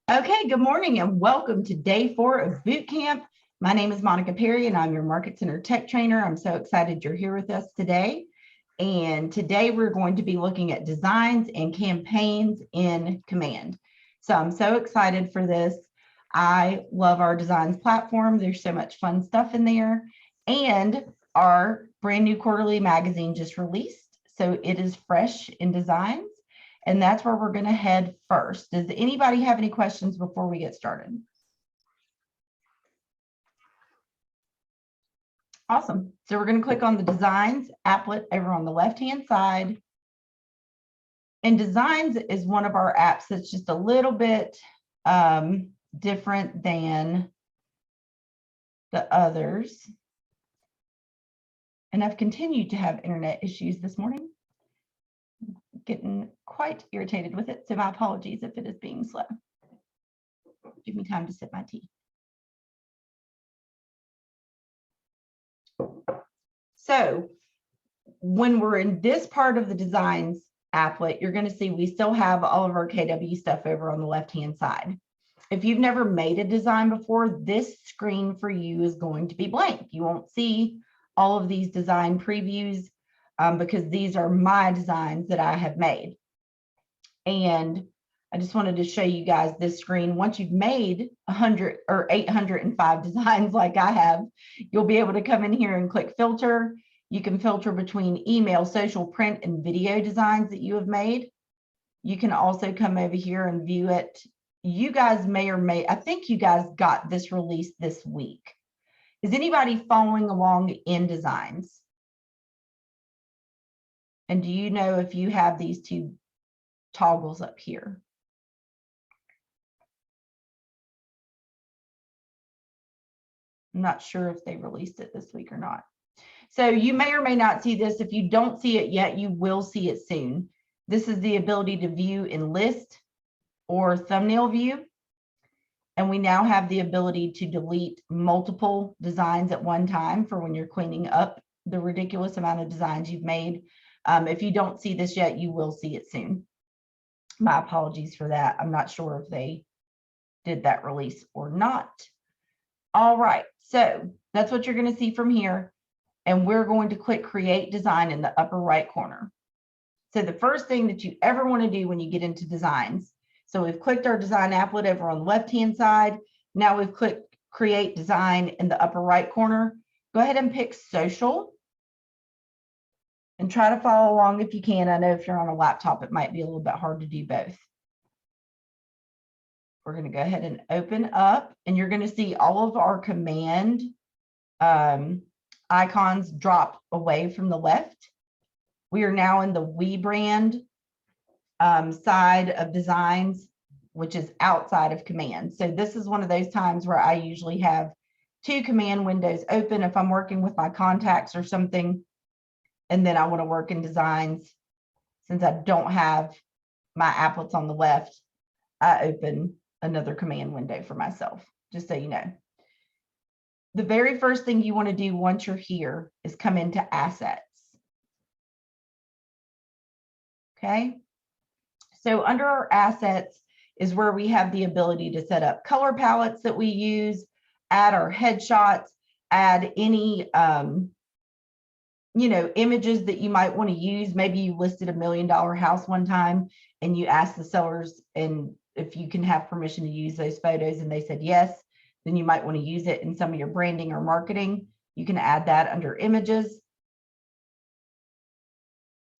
Okay, good morning and welcome to day 4 of boot camp. My name is Monica Perry and I'm your Market Center Tech Trainer. I'm so excited you're here with us today. And today we're going to be looking at designs and campaigns in Command. So I'm so excited for this. I love our designs platform. There's so much fun stuff in there. And our brand new quarterly magazine just released. So it is fresh in designs. And that's where we're going to head first. Does anybody have any questions before we get started? Awesome. So we're going to click on the Designs applet over on the left-hand side. And Designs is one of our apps that's just a little bit different than the others. And I've continued to have internet issues this morning. Getting quite irritated with it, so my apologies if it is being slow. Give me time to sip my tea. So when we're in this part of the designs applet, you're going to see we still have all of our KW stuff over on the left-hand side. If you've never made a design before, this screen for you is going to be blank. You won't see all of these design previews because these are my designs that I have made. And I just wanted to show you guys this screen. Once you've made 100 or 805 designs like I have, you'll be able to come in here and click filter. You can filter between email, social, print, and video designs that you have made. You can also come over here and view it. You guys may or may, I think you guys got this released this week. Is anybody following along in designs? And do you know if you have these two toggles up here? I'm not sure if they released it this week or not. So you may or may not see this. If you don't see it yet, you will see it soon. This is the ability to view in list or thumbnail view. And we now have the ability to delete multiple designs at one time for when you're cleaning up the ridiculous amount of designs you've made. If you don't see this yet, you will see it soon. My apologies for that. I'm not sure if they did that release or not. All right, so that's what you're going to see from here. And we're going to click Create Design in the upper right corner. So the first thing that you ever want to do when you get into designs, so we've clicked our design applet over on the left-hand side. Now we've clicked Create Design in the upper right corner. Go ahead and pick Social. And try to follow along if you can. I know if you're on a laptop, it might be a little bit hard to do both. We're going to go ahead and open up, and you're going to see all of our command icons drop away from the left. We are now in the We brand side of designs, which is outside of command. So this is one of those times where I usually have two command windows open if I'm working with my contacts or something. And then I want to work in designs. Since I don't have my applets on the left, I open another command window for myself, just so you know. The very first thing you want to do once you're here is come into Assets. Okay. So under our Assets is where we have the ability to set up color palettes that we use, add our headshots, add any images that you might want to use. Maybe you listed $1 million house one time and you asked the sellers and if you can have permission to use those photos and they said yes, then you might want to use it in some of your branding or marketing. You can add that under images.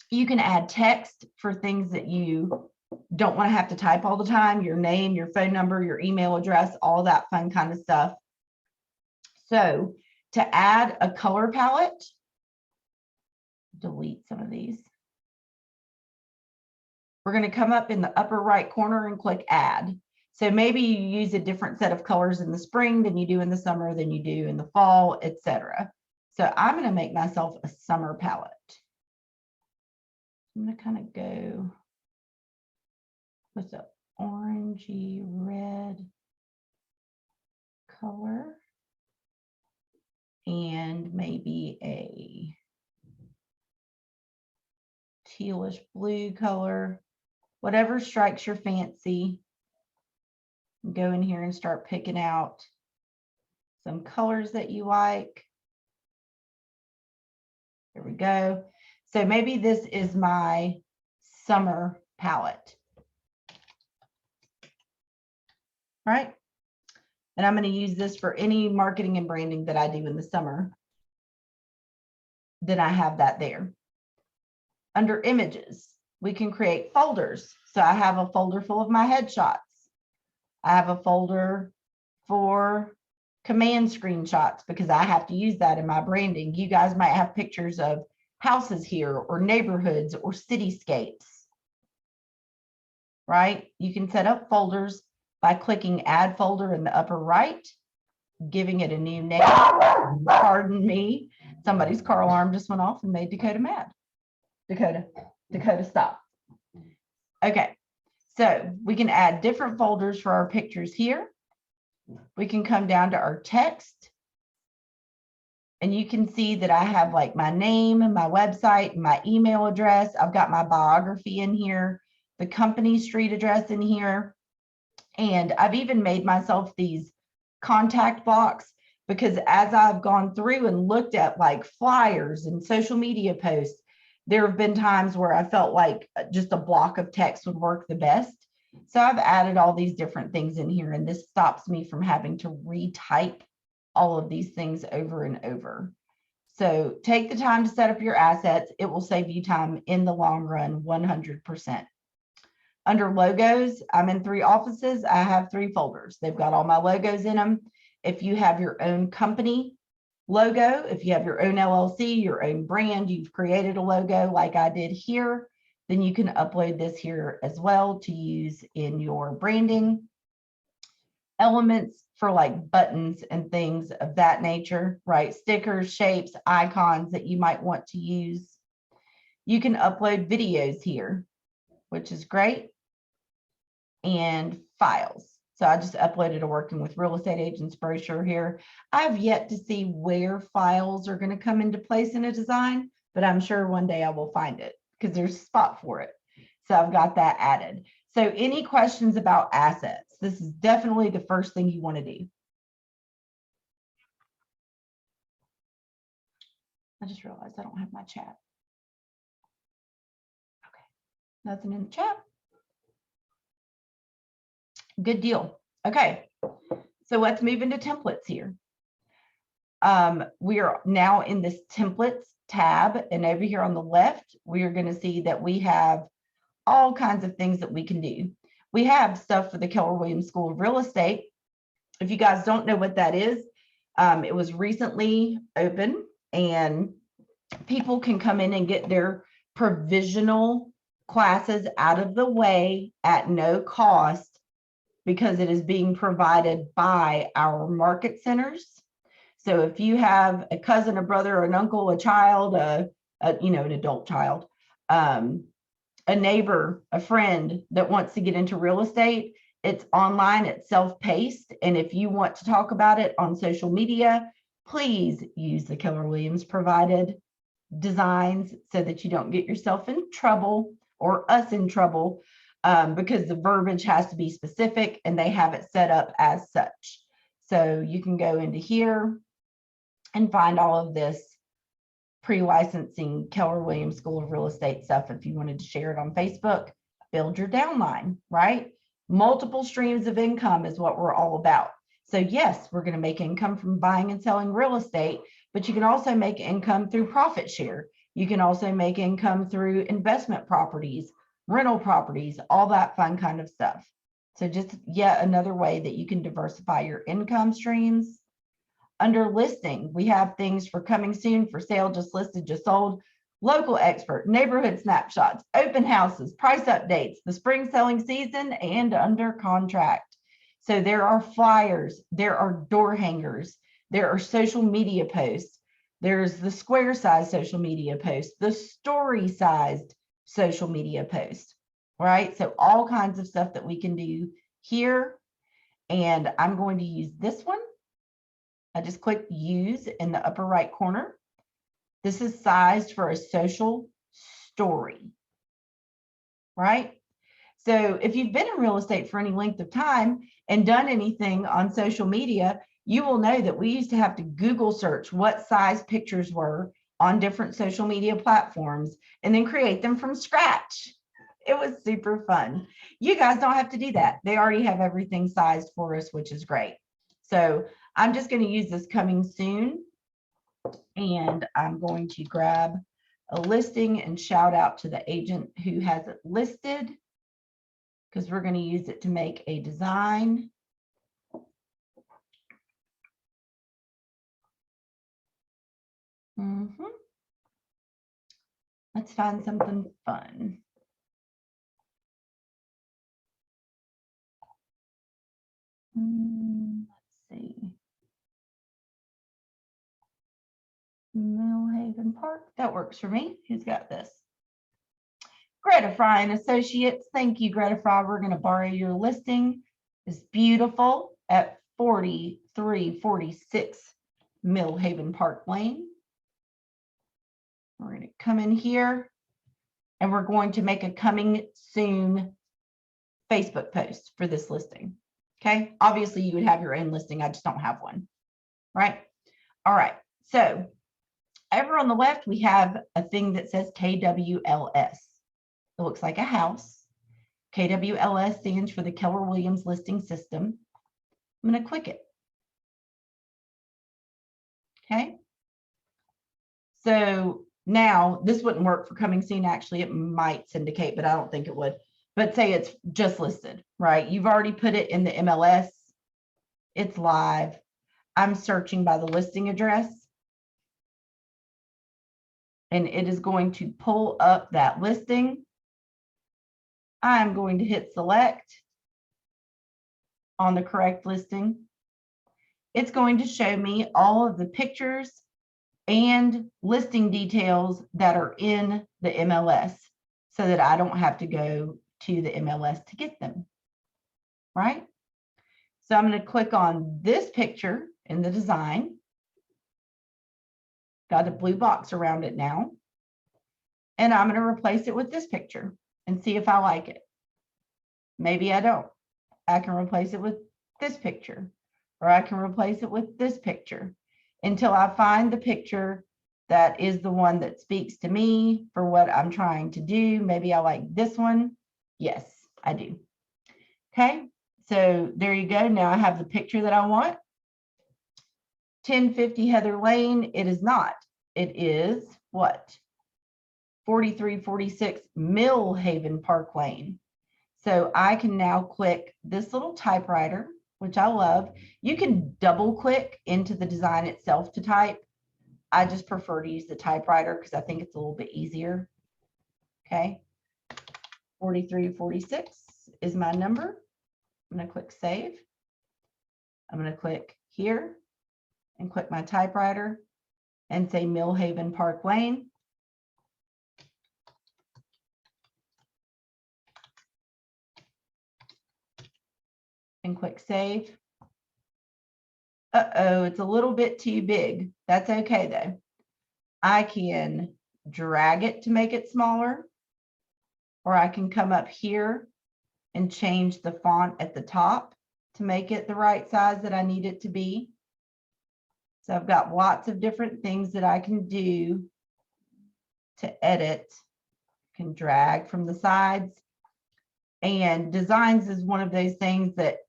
You can add text for things that you don't want to have to type all the time, your name, your phone number, your email address, all that fun kind of stuff. So to add a color palette, delete some of these. We're going to come up in the upper right corner and click Add. So maybe you use a different set of colors in the spring than you do in the summer, than you do in the fall, etc. So I'm going to make myself a summer palette. I'm going to kind of go with the orangey red color and maybe a tealish blue color, whatever strikes your fancy. Go in here and start picking out some colors that you like. There we go. So maybe this is my summer palette, right? And I'm going to use this for any marketing and branding that I do in the summer. Then I have that there. Under images, we can create folders. So I have a folder full of my headshots. I have a folder for command screenshots because I have to use that in my branding. You guys might have pictures of houses here or neighborhoods or cityscapes, right? You can set up folders by clicking add folder in the upper right, giving it a new name. Pardon me. Somebody's car alarm just went off and made Dakota mad. Dakota, stop. Okay, so we can add different folders for our pictures here. We can come down to our text. And you can see that I have like my name, my website, my email address. I've got my biography in here, the company street address in here. And I've even made myself these contact blocks because as I've gone through and looked at like flyers and social media posts, there have been times where I felt like just a block of text would work the best. So I've added all these different things in here, and this stops me from having to retype all of these things over and over. So take the time to set up your assets. It will save you time in the long run, 100%. Under logos, I'm in 3 offices. I have 3 folders. They've got all my logos in them. If you have your own company logo, if you have your own LLC, your own brand, you've created a logo like I did here, then you can upload this here as well to use in your branding. Elements for like buttons and things of that nature, right? Stickers, shapes, icons that you might want to use. You can upload videos here, which is great. And files. So I just uploaded a working with real estate agents brochure here. I've yet to see where files are going to come into place in a design, but I'm sure one day I will find it because there's a spot for it. So I've got that added. So any questions about assets? This is definitely the first thing you want to do. I just realized I don't have my chat. Okay, nothing in the chat. Good deal. Okay, so let's move into templates here. We are now in this templates tab, and over here on the left, we are going to see that we have all kinds of things that we can do. We have stuff for the Keller Williams School of Real Estate. If you guys don't know what that is, it was recently open, and people can come in and get their provisional classes out of the way at no cost because it is being provided by our market centers. So if you have a cousin, a brother, an uncle, a child, an adult child, a neighbor, a friend that wants to get into real estate, it's online, it's self-paced. And if you want to talk about it on social media, please use the Keller Williams provided designs so that you don't get yourself in trouble or us in trouble, because the verbiage has to be specific and they have it set up as such. So you can go into here and find all of this pre-licensing Keller Williams School of Real Estate stuff. If you wanted to share it on Facebook, build your downline, right? Multiple streams of income is what we're all about. So yes, we're going to make income from buying and selling real estate, but you can also make income through profit share. You can also make income through investment properties, rental properties, all that fun kind of stuff. So just yet another way that you can diversify your income streams. Under listing, we have things for coming soon, for sale, just listed, just sold, local expert, neighborhood snapshots, open houses, price updates, the spring selling season, and under contract. So there are flyers, there are door hangers, there are social media posts, there's the square size social media post, the story sized social media post, right? So all kinds of stuff that we can do here. And I'm going to use this one. I just click use in the upper right corner. This is sized for a social story, right? So if you've been in real estate for any length of time and done anything on social media, you will know that we used to have to Google search what size pictures were on different social media platforms and then create them from scratch. It was super fun. You guys don't have to do that. They already have everything sized for us, which is great. So I'm just going to use this coming soon, and I'm going to grab a listing and shout out to the agent who has it listed, because we're going to use it to make a design. Let's find something fun. Let's see. Millhaven Park. That works for me. Who's got this? Greta Fry and Associates. Thank you, Greta Fry. We're going to borrow your listing. It's beautiful at 4346 Millhaven Park Lane. We're going to come in here and we're going to make a coming soon Facebook post for this listing. Okay. Obviously, you would have your own listing. I just don't have one. Right. All right. So over on the left, we have a thing that says KWLS. It looks like a house. KWLS stands for the Keller Williams Listing System. I'm going to click it. Okay. So now this wouldn't work for coming soon. Actually, it might syndicate, but I don't think it would. But say it's just listed, right? You've already put it in the MLS. It's live. I'm searching by the listing address. And it is going to pull up that listing. I'm going to hit select on the correct listing. It's going to show me all of the pictures and listing details that are in the MLS so that I don't have to go to the MLS to get them, right? So I'm going to click on this picture in the design. Got a blue box around it now. And I'm going to replace it with this picture and see if I like it. Maybe I don't. I can replace it with this picture, or I can replace it with this picture until I find the picture that is the one that speaks to me for what I'm trying to do. Maybe I like this one. Yes, I do. Okay, so there you go. Now I have the picture that I want. 1050 Heather Lane. It is not. It is what? 4346 Millhaven Park Lane. So I can now click this little typewriter, which I love. You can double click into the design itself to type. I just prefer to use the typewriter because I think it's a little bit easier. Okay. 4346 is my number. I'm going to click save. I'm going to click here and click my typewriter and say Millhaven Park Lane. And click save. Uh-oh, it's a little bit too big. That's okay though. I can drag it to make it smaller, or I can come up here and change the font at the top to make it the right size that I need it to be. So I've got lots of different things that I can do to edit. I can drag from the sides. And designs is one of those things that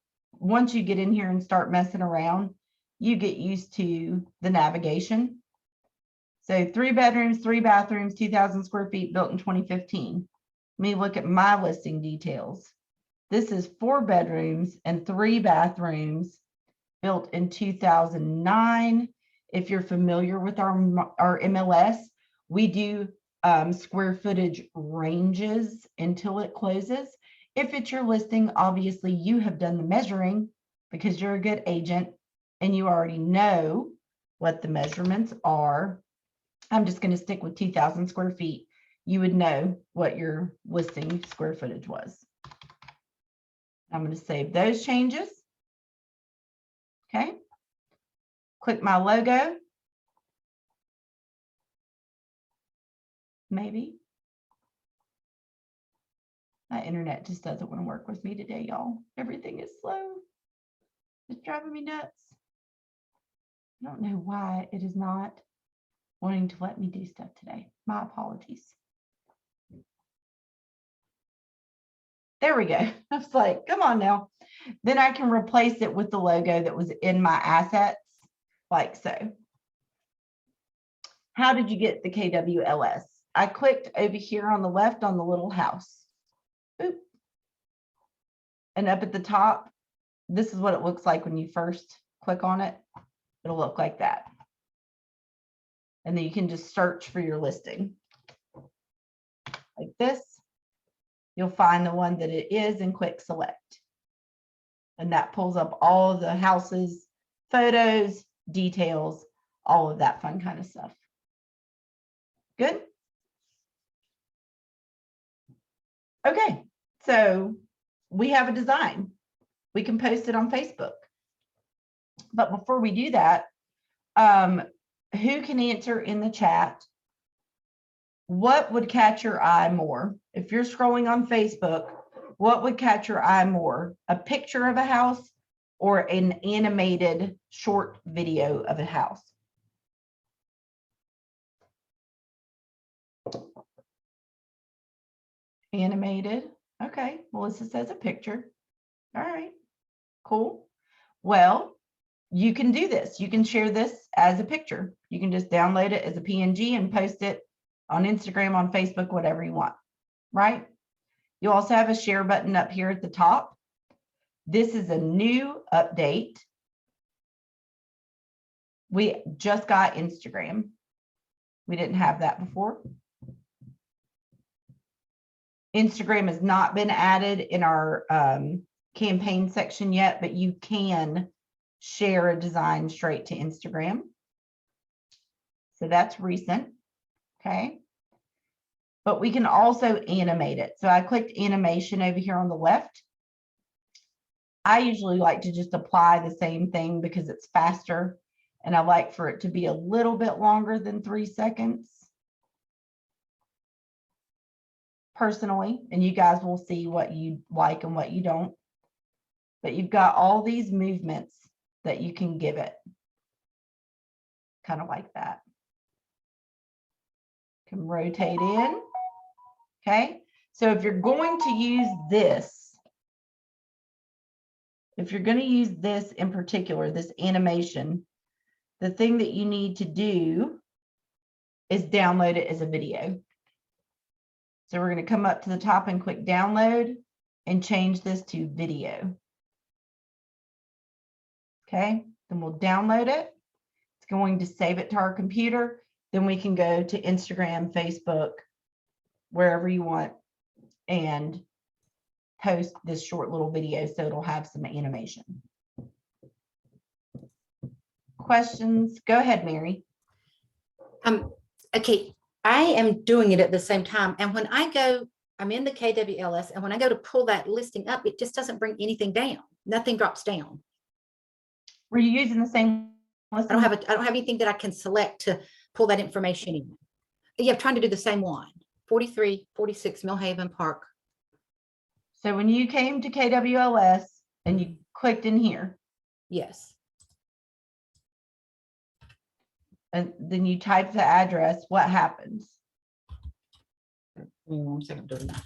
once you get in here and start messing around, you get used to the navigation. So 3 bedrooms, 3 bathrooms, 2,000 square feet, built in 2015. Let me look at my listing details. This is 4 bedrooms and 3 bathrooms, built in 2009. If you're familiar with our MLS, we do square footage ranges until it closes. If it's your listing, obviously you have done the measuring because you're a good agent and you already know what the measurements are. I'm just going to stick with 2,000 square feet. You would know what your listing square footage was. I'm going to save those changes. Okay. Click my logo. Maybe. My internet just doesn't want to work with me today, y'all. Everything is slow. It's driving me nuts. I don't know why it is not wanting to let me do stuff today. My apologies. There we go. I was like, come on now. Then I can replace it with the logo that was in my assets, like so. How did you get the KWLS? I clicked over here on the left on the little house. Boop. And up at the top, this is what it looks like when you first click on it. It'll look like that. And then you can just search for your listing. Like this. You'll find the one that it is and click select. And that pulls up all of the houses, photos, details, all of that fun kind of stuff. Good? Okay, so we have a design. We can post it on Facebook. But before we do that, who can answer in the chat? What would catch your eye more? If you're scrolling on Facebook, what would catch your eye more? A picture of a house or an animated short video of a house? Animated. Okay, Melissa says a picture. All right, cool. Well, you can do this. You can share this as a picture. You can just download it as a PNG and post it on Instagram, on Facebook, whatever you want, right? You also have a share button up here at the top. This is a new update. We just got Instagram. We didn't have that before. Instagram has not been added in our campaign section yet, but you can share a design straight to Instagram. So that's recent, okay? But we can also animate it. So I clicked animation over here on the left. I usually like to just apply the same thing because it's faster, and I like for it to be a little bit longer than 3 seconds. Personally, and you guys will see what you like and what you don't. But you've got all these movements that you can give it. Kind of like that. Can rotate in. Okay. So if you're going to use this, in particular, this animation, the thing that you need to do is download it as a video. So we're going to come up to the top and click download and change this to video. Okay, then we'll download it. It's going to save it to our computer. Then we can go to Instagram, Facebook, wherever you want, and post this short little video so it'll have some animation. Questions? Go ahead, Mary. Okay, I am doing it at the same time. And when I go, I'm in the KWLS, and when I go to pull that listing up, it just doesn't bring anything down. Nothing drops down. Were you using the same listing? I don't have anything that I can select to pull that information in. Yeah, I'm trying to do the same one. 4346 Millhaven Park. So when you came to KWLS and you clicked in here. Yes. And then you type the address, what happens? Give me 1 second. Doing that.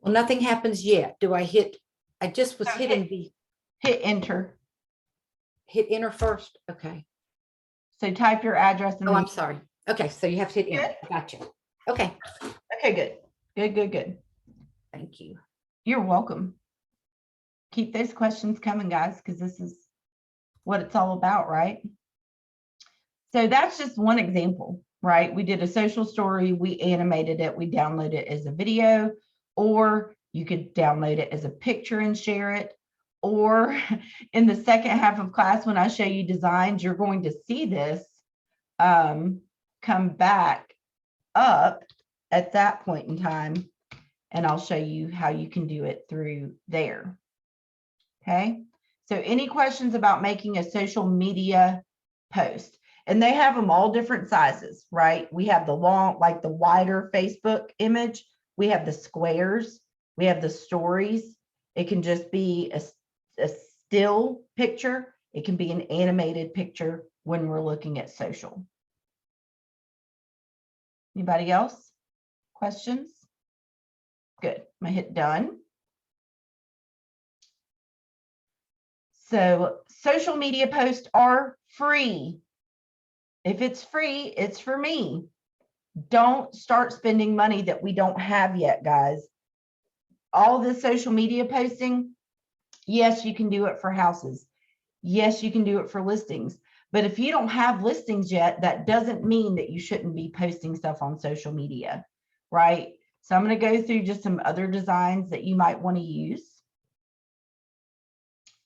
Well, nothing happens yet. Do I hit? I just was hitting the. Hit enter. Hit enter first. Okay. So type your address. And I'm sorry. Okay, so you have to hit enter. Gotcha. Okay. Okay, good. Good. Thank you. You're welcome. Keep those questions coming, guys, because this is what it's all about, right? So that's just one example, right? We did a social story, we animated it, we downloaded it as a video, or you could download it as a picture and share it. Or in the second half of class, when I show you designs, you're going to see this come back up at that point in time, and I'll show you how you can do it through there. Okay, so any questions about making a social media post? And they have them all different sizes, right? We have the long, like the wider Facebook image. We have the squares. We have the stories. It can just be a still picture. It can be an animated picture when we're looking at social. Anybody else? Questions? Good. I'm gonna hit done. So social media posts are free. If it's free, it's for me. Don't start spending money that we don't have yet, guys. All this social media posting, yes, you can do it for houses. Yes, you can do it for listings. But if you don't have listings yet, that doesn't mean that you shouldn't be posting stuff on social media, right? So I'm going to go through just some other designs that you might want to use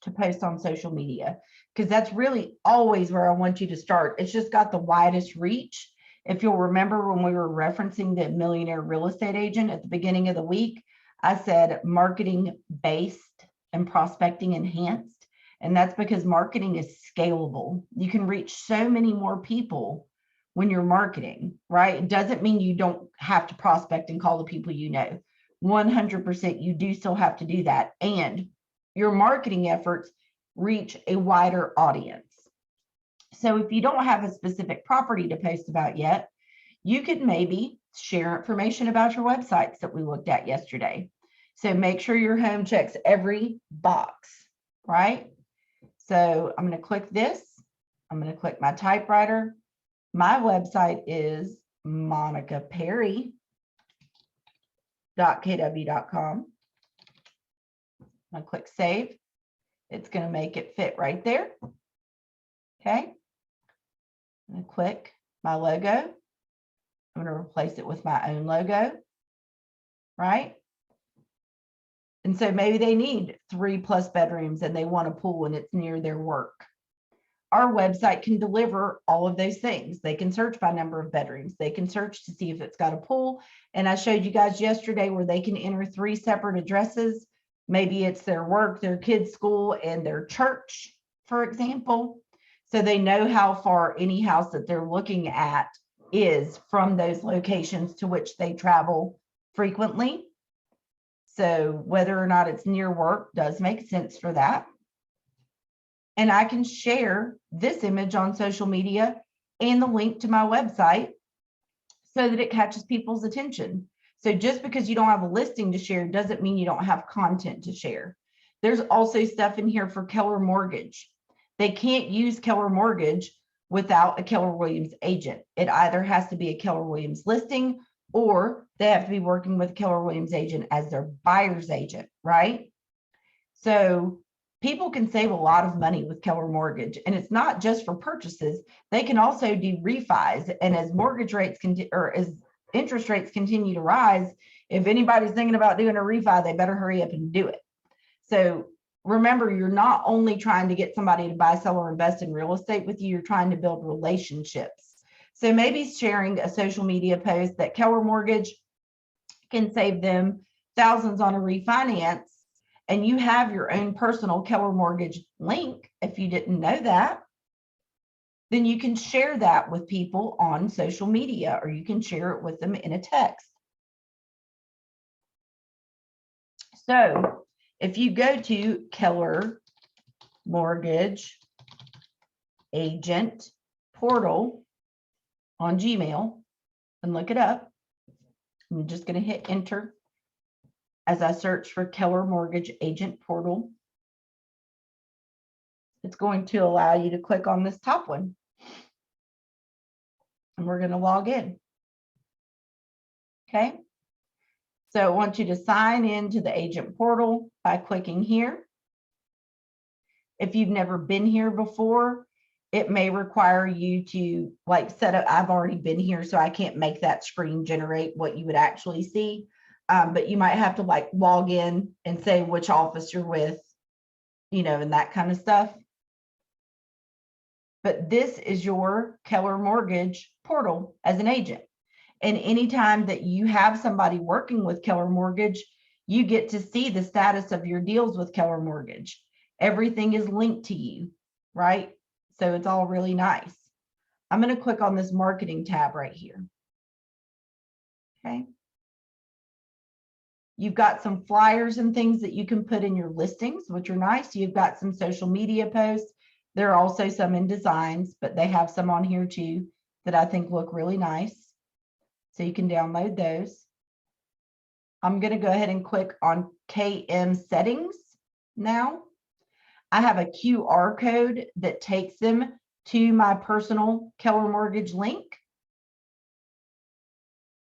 to post on social media, because that's really always where I want you to start. It's just got the widest reach. If you'll remember when we were referencing the millionaire real estate agent at the beginning of the week, I said marketing based and prospecting enhanced. And that's because marketing is scalable. You can reach so many more people when you're marketing, right? It doesn't mean you don't have to prospect and call the people you know. 100% you do still have to do that. And your marketing efforts reach a wider audience. So if you don't have a specific property to post about yet, you could maybe share information about your websites that we looked at yesterday. So make sure your home checks every box, right? So I'm going to click this. I'm going to click my typewriter. My website is monicaperry.kw.com. I'm going to click save. It's going to make it fit right there. Okay. I'm going to click my logo. I'm going to replace it with my own logo, right? And so maybe they need 3+ bedrooms and they want a pool and it's near their work. Our website can deliver all of those things. They can search by number of bedrooms. They can search to see if it's got a pool. And I showed you guys yesterday where they can enter 3 separate addresses. Maybe it's their work, their kids' school, and their church, for example. So they know how far any house that they're looking at is from those locations to which they travel frequently. So whether or not it's near work does make sense for that. And I can share this image on social media and the link to my website so that it catches people's attention. So just because you don't have a listing to share doesn't mean you don't have content to share. There's also stuff in here for Keller Mortgage. They can't use Keller Mortgage without a Keller Williams agent. It either has to be a Keller Williams listing or they have to be working with a Keller Williams agent as their buyer's agent, right? So people can save a lot of money with Keller Mortgage, and it's not just for purchases. They can also do refis. And as mortgage rates as interest rates continue to rise, if anybody's thinking about doing a refi, they better hurry up and do it. So remember, you're not only trying to get somebody to buy, sell, or invest in real estate with you, you're trying to build relationships. So maybe sharing a social media post that Keller Mortgage can save them thousands on a refinance, and you have your own personal Keller Mortgage link. If you didn't know that, then you can share that with people on social media, or you can share it with them in a text. So if you go to Keller Mortgage Agent Portal on Gmail and look it up, I'm just going to hit enter as I search for Keller Mortgage Agent Portal. It's going to allow you to click on this top one. And we're going to log in. Okay. So I want you to sign into the agent portal by clicking here. If you've never been here before, it may require you to set up. I've already been here, so I can't make that screen generate what you would actually see. But you might have to log in and say which office you're with, and that kind of stuff. But this is your Keller Mortgage portal as an agent. And anytime that you have somebody working with Keller Mortgage, you get to see the status of your deals with Keller Mortgage. Everything is linked to you, right? So it's all really nice. I'm going to click on this marketing tab right here. Okay. You've got some flyers and things that you can put in your listings, which are nice. You've got some social media posts. There are also some in designs, but they have some on here too that I think look really nice. So you can download those. I'm going to go ahead and click on KM settings now. I have a QR code that takes them to my personal Keller Mortgage link.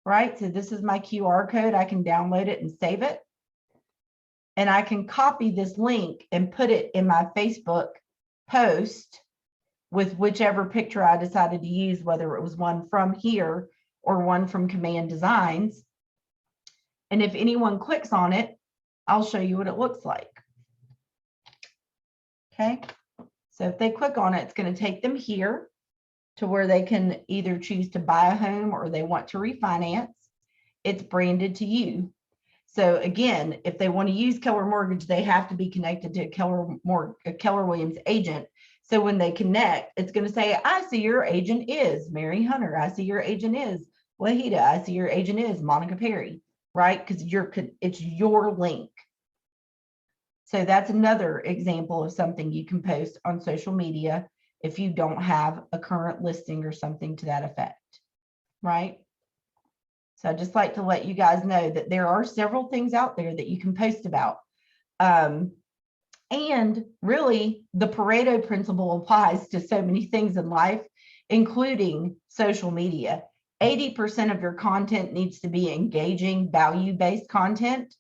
Right, so this is my QR code. I can download it and save it. And I can copy this link and put it in my Facebook post with whichever picture I decided to use, whether it was one from here or one from Command Designs. And if anyone clicks on it, I'll show you what it looks like. Okay, so if they click on it, it's going to take them here to where they can either choose to buy a home or they want to refinance. It's branded to you. So again, if they want to use Keller Mortgage, they have to be connected to a Keller Williams agent. So when they connect, it's going to say, I see your agent is Mary Hunter. I see your agent is Wahida. I see your agent is Monica Perry, right? Because it's your link. So that's another example of something you can post on social media if you don't have a current listing or something to that effect, right? So I'd just like to let you guys know that there are several things out there that you can post about. And really, the Pareto principle applies to so many things in life, including social media. 80% of your content needs to be engaging, value-based content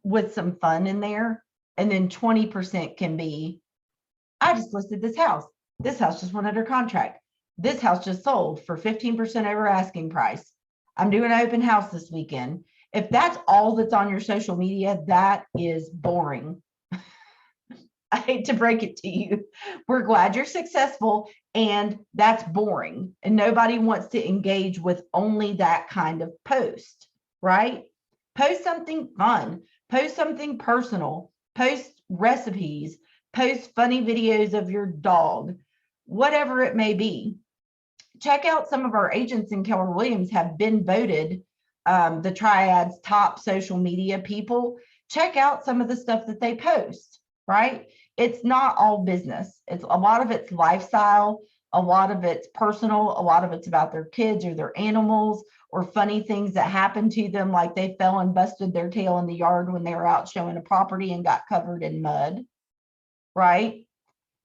with some fun in there. And then 20% can be, I just listed this house. This house just went under contract. This house just sold for 15% over asking price. I'm doing an open house this weekend. If that's all that's on your social media, that is boring. I hate to break it to you. We're glad you're successful, and that's boring. And nobody wants to engage with only that kind of post, right? Post something fun, post something personal, post recipes, post funny videos of your dog, whatever it may be. Check out some of our agents in Keller Williams have been voted the Triad's top social media people. Check out some of the stuff that they post, right? It's not all business. It's a lot of it's lifestyle, a lot of it's personal, a lot of it's about their kids or their animals or funny things that happened to them, like they fell and busted their tail in the yard when they were out showing a property and got covered in mud, right?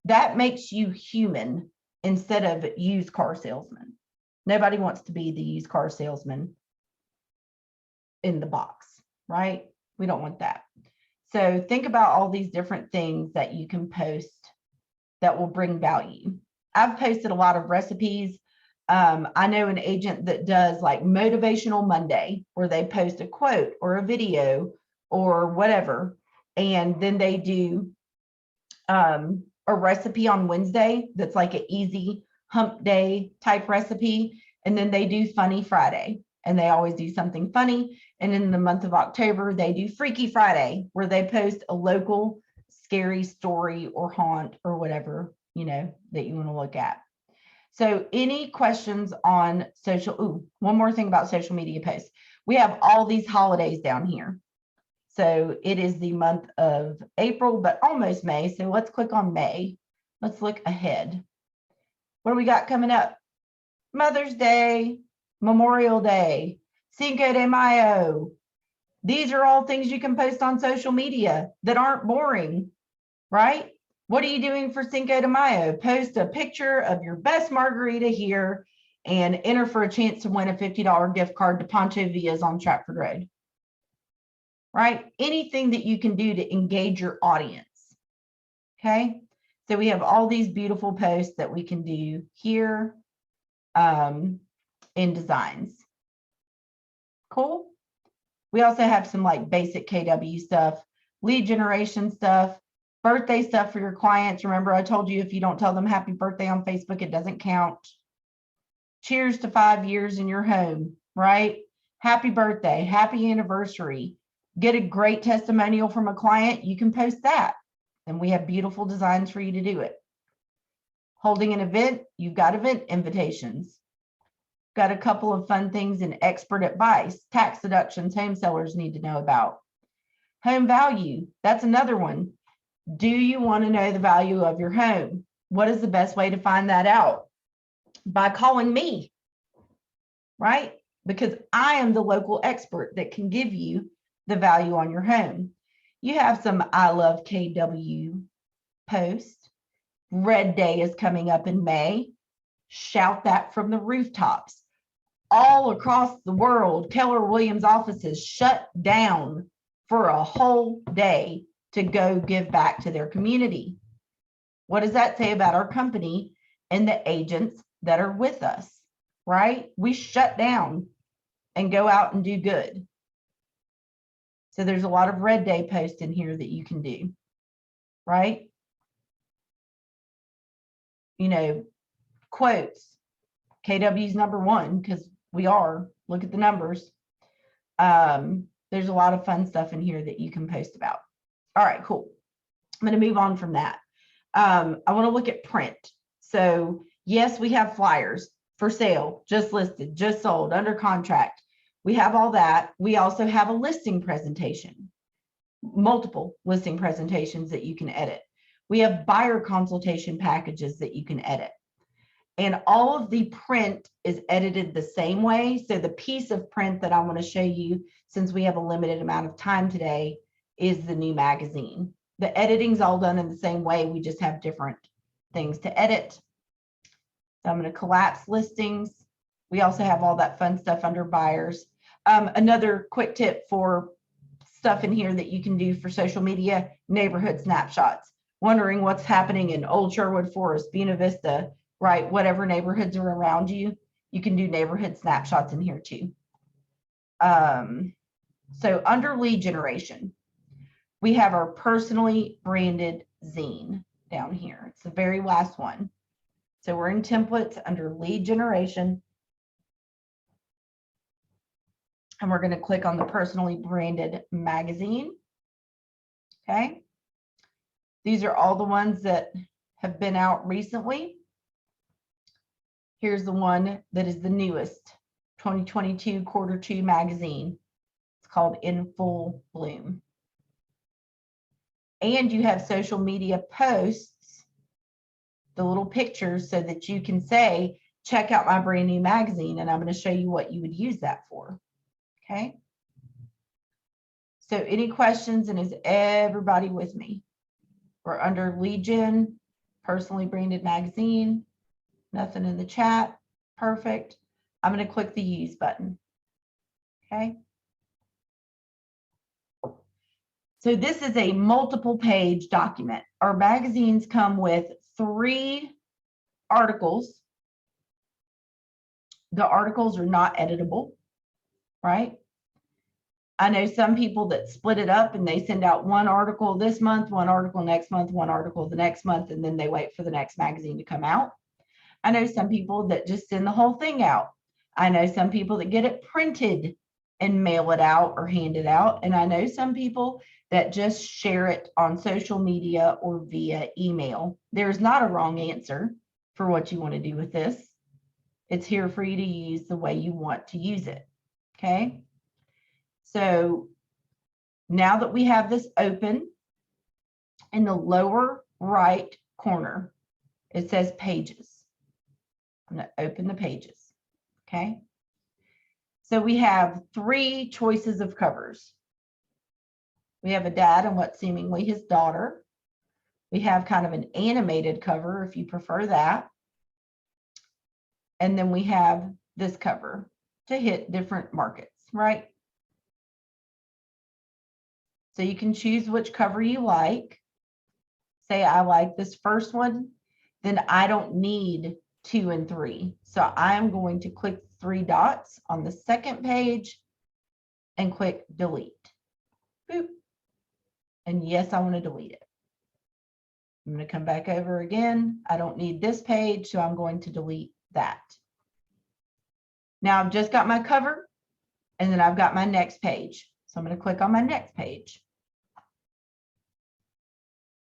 That makes you human instead of used car salesman. Nobody wants to be the used car salesman in the box, right? We don't want that. So think about all these different things that you can post that will bring value. I've posted a lot of recipes. I know an agent that does like Motivational Monday, where they post a quote or a video or whatever, and then they do a recipe on Wednesday that's like an easy hump day type recipe. And then they do Funny Friday, and they always do something funny. And in the month of October, they do Freaky Friday, where they post a local scary story or haunt or whatever, you know, that you want to look at. So any questions on social? Ooh, one more thing about social media posts. We have all these holidays down here. So it is the month of April, but almost May. So let's click on May. Let's look ahead. What do we got coming up? Mother's Day, Memorial Day, Cinco de Mayo. These are all things you can post on social media that aren't boring, right? What are you doing for Cinco de Mayo? Post a picture of your best margarita here and enter for a chance to win a $50 gift card to Pancho Villa's on Stratford Road. Right? Anything that you can do to engage your audience. Okay. So we have all these beautiful posts that we can do here in designs. Cool. We also have some like basic KW stuff, lead generation stuff, birthday stuff for your clients. Remember, I told you if you don't tell them happy birthday on Facebook, it doesn't count. Cheers to 5 years in your home, right? Happy birthday, happy anniversary. Get a great testimonial from a client, you can post that. And we have beautiful designs for you to do it. Holding an event, you've got event invitations. Got a couple of fun things in expert advice, tax deductions home sellers need to know about. Home value, that's another one. Do you want to know the value of your home? What is the best way to find that out? By calling me, right? Because I am the local expert that can give you the value on your home. You have some I love KW posts. Red Day is coming up in May. Shout that from the rooftops. All across the world, Keller Williams offices shut down for a whole day to go give back to their community. What does that say about our company and the agents that are with us, right? We shut down and go out and do good. So there's a lot of Red Day posts in here that you can do, right? You know, quotes. KW's number one because we are. Look at the numbers. There's a lot of fun stuff in here that you can post about. All right, cool. I'm going to move on from that. I want to look at print. So yes, we have flyers for sale, just listed, just sold, under contract. We have all that. We also have a listing presentation, multiple listing presentations that you can edit. We have buyer consultation packages that you can edit. And all of the print is edited the same way. So the piece of print that I want to show you, since we have a limited amount of time today, is the new magazine. The editing's all done in the same way. We just have different things to edit. So I'm going to collapse listings. We also have all that fun stuff under buyers. Another quick tip for stuff in here that you can do for social media, neighborhood snapshots. Wondering what's happening in Old Sherwood Forest, Buena Vista, right? Whatever neighborhoods are around you, you can do neighborhood snapshots in here too. So under lead generation, we have our personally branded zine down here. It's the very last one. So we're in templates under lead generation. And we're going to click on the personally branded magazine. Okay. These are all the ones that have been out recently. Here's the one that is the newest, 2022 Q2 magazine. It's called In Full Bloom. And you have social media posts, the little pictures, so that you can say, check out my brand new magazine, and I'm going to show you what you would use that for. Okay. So any questions, and is everybody with me? We're under lead gen, personally branded magazine. Nothing in the chat. Perfect. I'm going to click the use button. Okay. So this is a multiple page document. Our magazines come with 3 articles. The articles are not editable, right? I know some people that split it up and they send out 1 article this month, 1 article next month, 1 article the next month, and then they wait for the next magazine to come out. I know some people that just send the whole thing out. I know some people that get it printed and mail it out or hand it out. And I know some people that just share it on social media or via email. There's not a wrong answer for what you want to do with this. It's here for you to use the way you want to use it. Okay. So now that we have this open, in the lower right corner, it says pages. I'm going to open the pages. Okay. So we have 3 choices of covers. We have a dad and what's seemingly his daughter. We have kind of an animated cover if you prefer that. And then we have this cover to hit different markets, right? So you can choose which cover you like. Say I like this first one, then I don't need 2 and 3. So I'm going to click 3 dots on the second page and click delete. Boop. And yes, I want to delete it. I'm going to come back over again. I don't need this page, so I'm going to delete that. Now I've just got my cover, and then I've got my next page. So I'm going to click on my next page.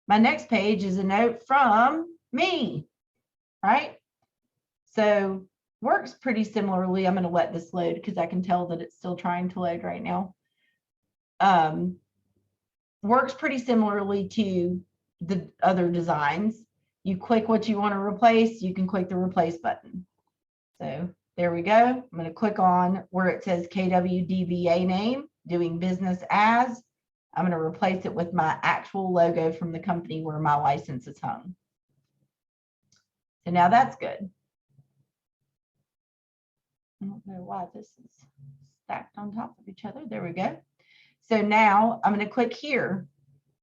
My next page is a note from me. right? So works pretty similarly. I'm going to let this load because I can tell that it's still trying to load right now. Works pretty similarly to the other designs. You click what you want to replace, you can click the replace button. So there we go. I'm going to click on where it says KWDBA name, doing business as. I'm going to replace it with my actual logo from the company where my license is hung. So now that's good. I don't know why this is stacked on top of each other. There we go. So now I'm going to click here.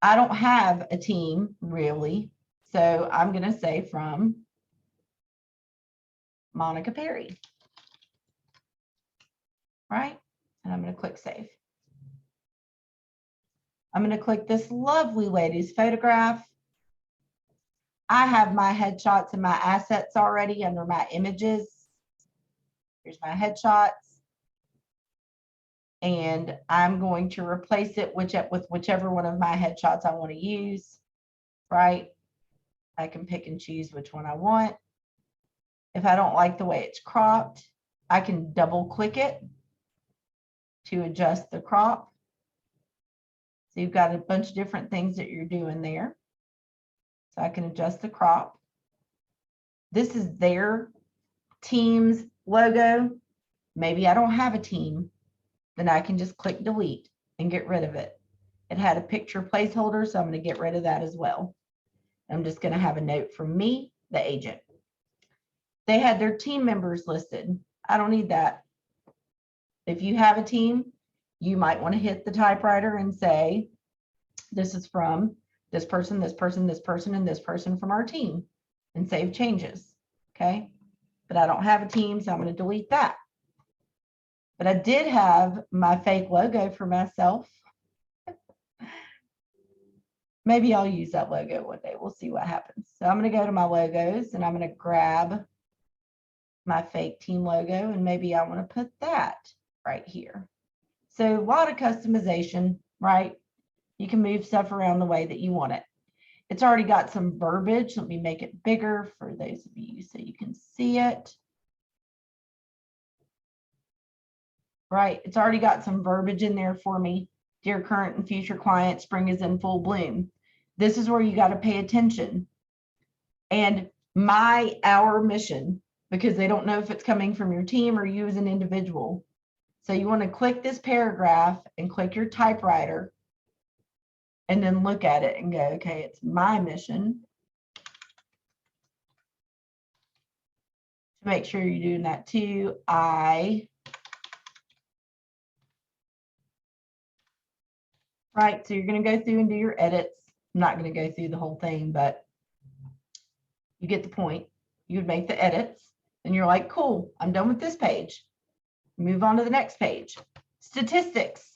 I don't have a team really. So I'm going to say from Monica Perry. Right? And I'm going to click save. I'm going to click this lovely lady's photograph. I have my headshots and my assets already under my images. Here's my headshots. And I'm going to replace it with whichever one of my headshots I want to use, right? I can pick and choose which one I want. If I don't like the way it's cropped, I can double click it to adjust the crop. So you've got a bunch of different things that you're doing there. So I can adjust the crop. This is their team's logo. Maybe I don't have a team. Then I can just click delete and get rid of it. It had a picture placeholder, so I'm going to get rid of that as well. I'm just going to have a note from me, the agent. They had their team members listed. I don't need that. If you have a team, you might want to hit the typewriter and say, this is from this person, this person, this person, and this person from our team, and save changes. Okay. But I don't have a team, so I'm going to delete that. But I did have my fake logo for myself. Maybe I'll use that logo one day. We'll see what happens. So I'm going to go to my logos and I'm going to grab my fake team logo, and maybe I want to put that right here. So a lot of customization, right? You can move stuff around the way that you want it. It's already got some verbiage. Let me make it bigger for those of you so you can see it. Right, it's already got some verbiage in there for me. Dear current and future clients, spring is in full bloom. This is where you got to pay attention. And our mission, because they don't know if it's coming from your team or you as an individual. So you want to click this paragraph and click your typewriter and then look at it and go, okay, it's my mission. To make sure you're doing that too, right, so you're going to go through and do your edits. I'm not going to go through the whole thing, but you get the point. You would make the edits and you're like, cool, I'm done with this page. Move on to the next page. Statistics.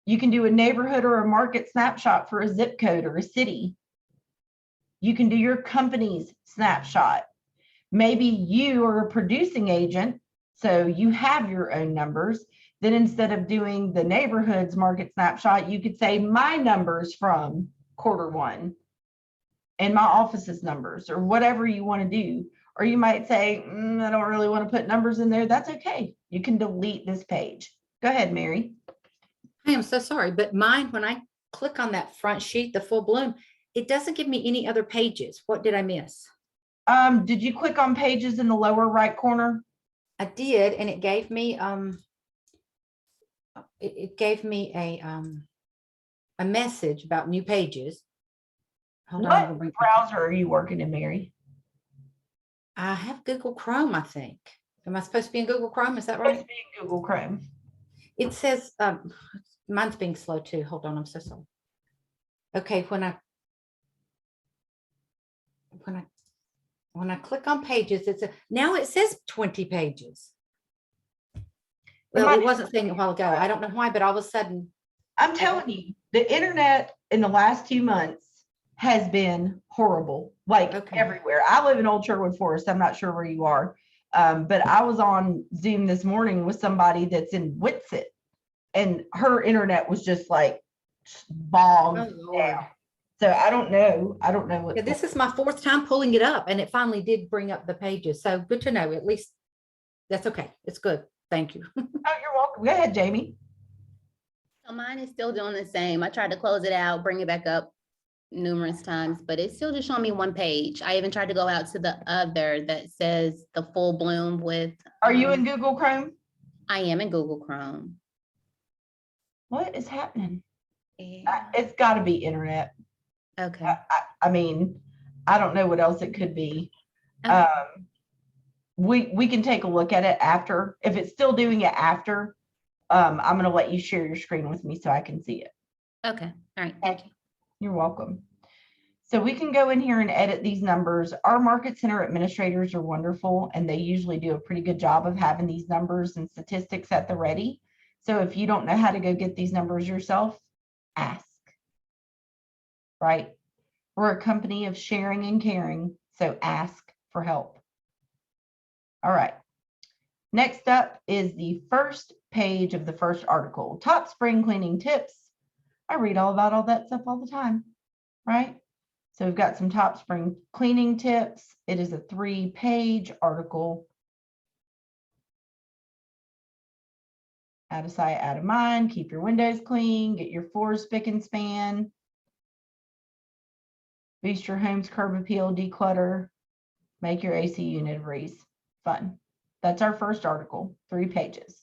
You can do a neighborhood or a market snapshot for a zip code or a city. You can do your company's snapshot. Maybe you are a producing agent, so you have your own numbers. Then instead of doing the neighborhood's market snapshot, you could say my numbers from Q1 and my office's numbers, or whatever you want to do. Or you might say, I don't really want to put numbers in there. That's okay. You can delete this page. Go ahead, Mary. I am so sorry, but mine, when I click on that front sheet, the full bloom, it doesn't give me any other pages. What did I miss? Did you click on pages in the lower right corner? I did, and it gave me it gave me a message about new pages. Hold on, I'm gonna What bring- browser are you working in, Mary? I have Google Chrome, I think. Am I supposed to be in Google Chrome? Is that Supposed right? to be in Google Chrome. It says, mine's being slow too. Hold on, I'm so sorry. Okay, when I click on pages, now it says 20 pages. Well, it wasn't saying a while ago. I don't know why, but all of a sudden. I'm telling you, the internet in the last 2 months has been horrible, like everywhere. I live in Old Sherwood Forest. I'm not sure where you are, but I was on Zoom this morning with somebody that's in Witsit, and her internet was just like bogged down. So I don't know. I don't know what. Yeah, this is my fourth time pulling it up and it finally did bring up the pages. So good to know. At least that's okay. It's good. Thank you. Oh, you're welcome. Go ahead, Jamie. So mine is still doing the same. I tried to close it out, bring it back up numerous times, but it's still just showing me one page. I even tried to go out to the other that says the full bloom with. Are you in Google Chrome? I am in Google Chrome. What is happening? Yeah. It's got to be internet. Okay. I mean, I don't know what else it could be. Okay. We can take a look at it after. If it's still doing it after, I'm going to let you share your screen with me so I can see it. Okay. All right. Thank you. You're welcome. So we can go in here and edit these numbers. Our Market Center administrators are wonderful, and they usually do a pretty good job of having these numbers and statistics at the ready. So if you don't know how to go get these numbers yourself, ask. Right? We're a company of sharing and caring, so ask for help. All right. Next up is the first page of the first article, top spring cleaning tips. I read all about all that stuff all the time, right? So we've got some top spring cleaning tips. It is a 3-page article. Out of sight, out of mind, keep your windows clean, get your floors spick and span, boost your home's curb appeal, declutter, make your AC unit a breeze. Fun. That's our first article, 3 pages.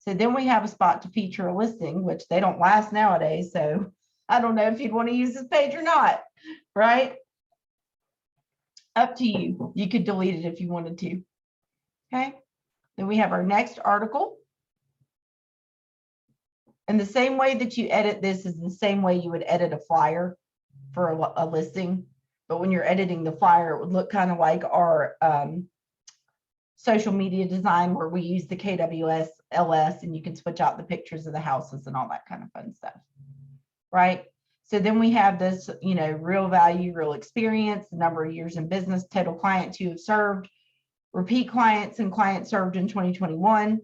So then we have a spot to feature a listing, which they don't last nowadays. So I don't know if you'd want to use this page or not, right? Up to you. You could delete it if you wanted to. Okay. Then we have our next article. And the same way that you edit this is the same way you would edit a flyer for a listing. But when you're editing the flyer, it would look kind of like our social media design where we use the KWS LS and you can switch out the pictures of the houses and all that kind of fun stuff. Right? So then we have this, real value, real experience, the number of years in business, total clients you have served, repeat clients and clients served in 2021.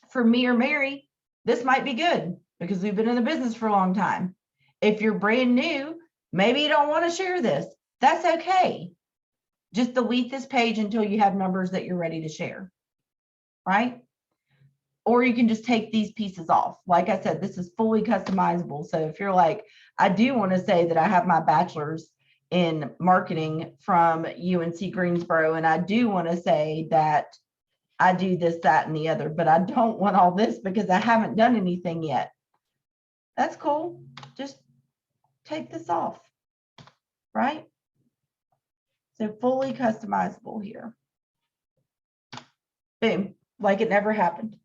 For me or Mary, this might be good because we've been in the business for a long time. If you're brand new, maybe you don't want to share this. That's okay. Just delete this page until you have numbers that you're ready to share, right? Or you can just take these pieces off. Like I said, this is fully customizable. So if you're like, I do want to say that I have my bachelor's in marketing from UNC Greensboro, and I do want to say that I do this, that, and the other, but I don't want all this because I haven't done anything yet. That's cool. Just take this off, right? So fully customizable here. Boom, like it never happened.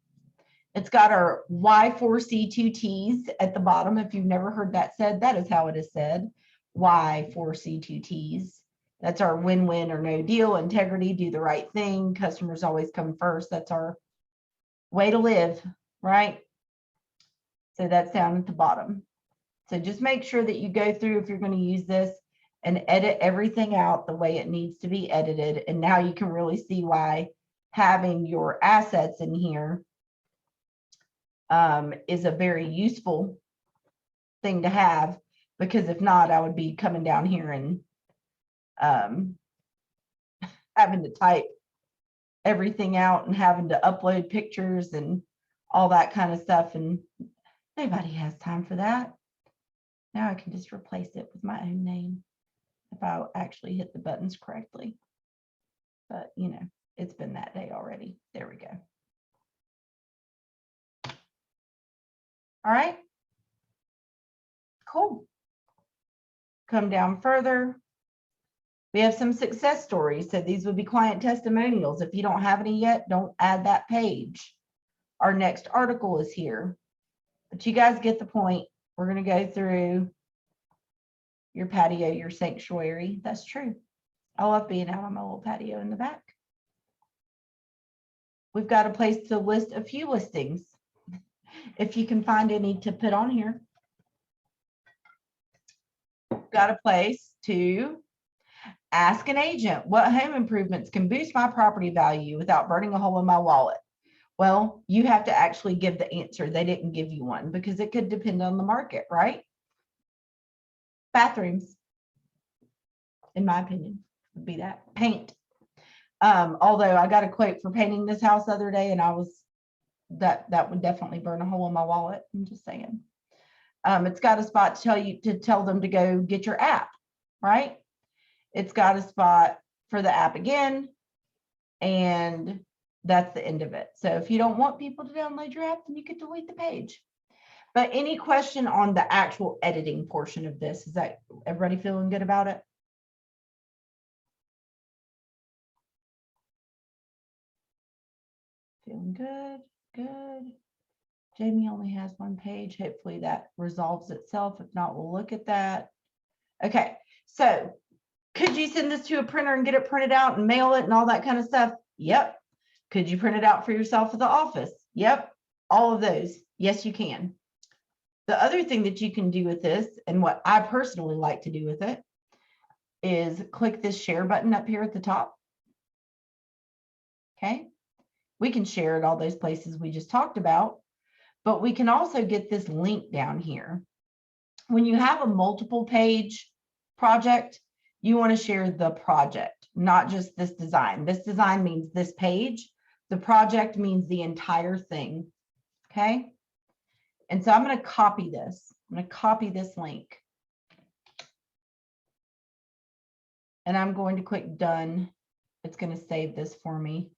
It's got our Y4C2Ts at the bottom. If you've never heard that said, that is how it is said. Y4C2Ts. That's our win-win or no deal, integrity, do the right thing. Customers always come first. That's our way to live, right? So that's down at the bottom. So just make sure that you go through if you're going to use this and edit everything out the way it needs to be edited. And now you can really see why having your assets in here is a very useful thing to have, because if not, I would be coming down here and having to type everything out and having to upload pictures and all that kind of stuff. And nobody has time for that. Now I can just replace it with my own name if I actually hit the buttons correctly. But, it's been that day already. There we go. All right. Cool. Come down further. We have some success stories. So these would be client testimonials. If you don't have any yet, don't add that page. Our next article is here. But you guys get the point. We're going to go through your patio, your sanctuary. That's true. I love being out on my little patio in the back. We've got a place to list a few listings. If you can find any to put on here. Got a place to ask an agent, what home improvements can boost my property value without burning a hole in my wallet? Well, you have to actually give the answer. They didn't give you one because it could depend on the market, right? Bathrooms, in my opinion, would be that. Paint. Although I got a quote for painting this house the other day, and that would definitely burn a hole in my wallet. I'm just saying. It's got a spot to tell them to go get your app, right? It's got a spot for the app again, and that's the end of it. So if you don't want people to download your app, then you could delete the page. But any question on the actual editing portion of this? Is that everybody feeling good about it? Feeling good, good. Jamie only has one page. Hopefully that resolves itself. If not, we'll look at that. Okay, so could you send this to a printer and get it printed out and mail it and all that kind of stuff? Yep. Could you print it out for yourself at the office? Yep. All of those. Yes, you can. The other thing that you can do with this, and what I personally like to do with it, is click this share button up here at the top. Okay. We can share at all those places we just talked about, but we can also get this link down here. When you have a multiple page project, you want to share the project, not just this design. This design means this page. The project means the entire thing. Okay. And so I'm going to copy this. I'm going to copy this link. And I'm going to click done. It's going to save this for me.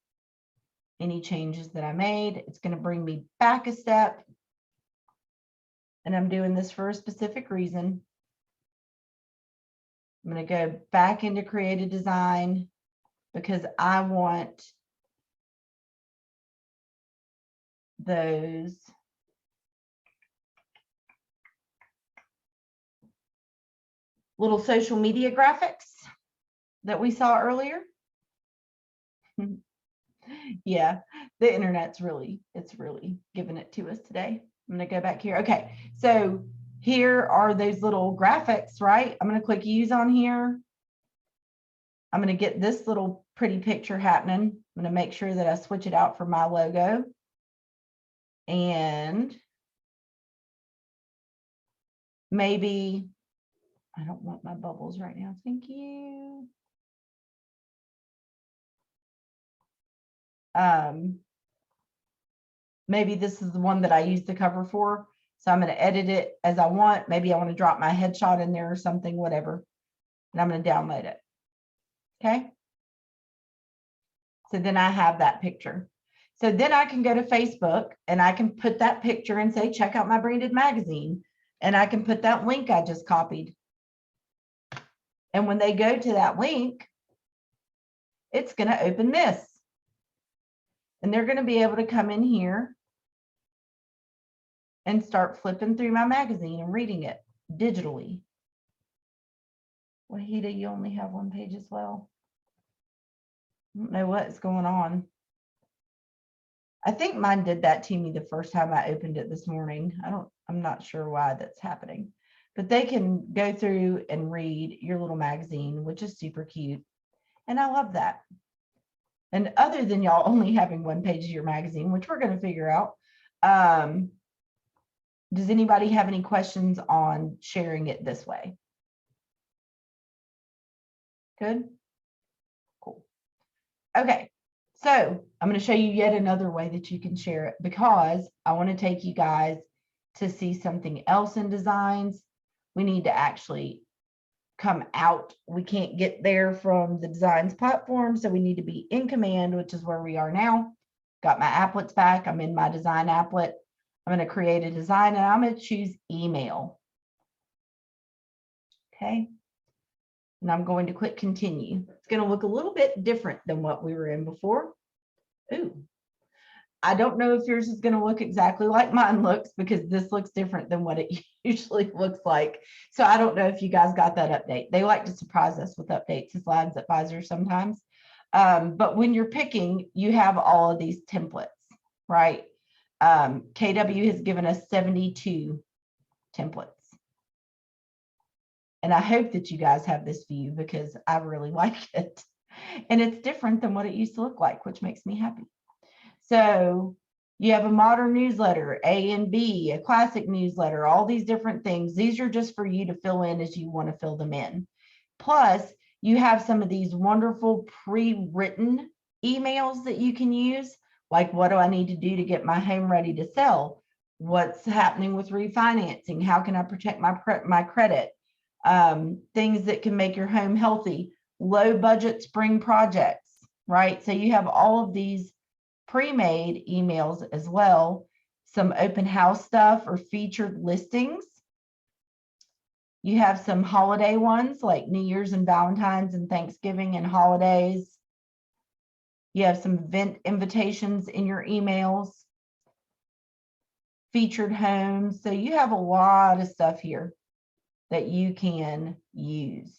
Any changes that I made, it's going to bring me back a step. And I'm doing this for a specific reason. I'm going to go back into create a design because I want those little social media graphics that we saw earlier. Yeah, the internet's it's really giving it to us today. I'm going to go back here. Okay, so here are those little graphics, right? I'm going to click use on here. I'm going to get this little pretty picture happening. I'm going to make sure that I switch it out for my logo. And maybe, I don't want my bubbles right now. Thank you. Maybe this is the one that I used the cover for. So I'm going to edit it as I want. Maybe I want to drop my headshot in there or something, whatever. And I'm going to download it. Okay. So then I have that picture. So then I can go to Facebook and I can put that picture and say, check out my branded magazine. And I can put that link I just copied. And when they go to that link, it's going to open this. And they're going to be able to come in here and start flipping through my magazine and reading it digitally. Wahida, you only have one page as well. I don't know what's going on. I think mine did that to me the first time I opened it this morning. I'm not sure why that's happening, but they can go through and read your little magazine, which is super cute. And I love that. And other than y'all only having one page of your magazine, which we're going to figure out, does anybody have any questions on sharing it this way? Good. Cool. Okay. So I'm going to show you yet another way that you can share it because I want to take you guys to see something else in designs. We need to actually come out. We can't get there from the designs platform. So we need to be in command, which is where we are now. Got my applets back. I'm in my design applet. I'm going to create a design and I'm going to choose email. Okay. And I'm going to click continue. It's going to look a little bit different than what we were in before. Ooh, I don't know if yours is going to look exactly like mine looks because this looks different than what it usually looks like. So I don't know if you guys got that update. They like to surprise us with updates as Labs Advisors sometimes. But when you're picking, you have all of these templates, right? KW has given us 72 templates. And I hope that you guys have this view because I really like it. And it's different than what it used to look like, which makes me happy. So You have a modern newsletter, A and B, a classic newsletter, all these different things. These are just for you to fill in as you want to fill them in. Plus, you have some of these wonderful pre-written emails that you can use, like what do I need to do to get my home ready to sell? What's happening with refinancing? How can I protect my credit? Things that can make your home healthy, low budget spring projects, right? So you have all of these pre-made emails as well, some open house stuff or featured listings. You have some holiday ones like New Year's and Valentine's and Thanksgiving and holidays. You have some event invitations in your emails, featured homes. So you have a lot of stuff here that you can use,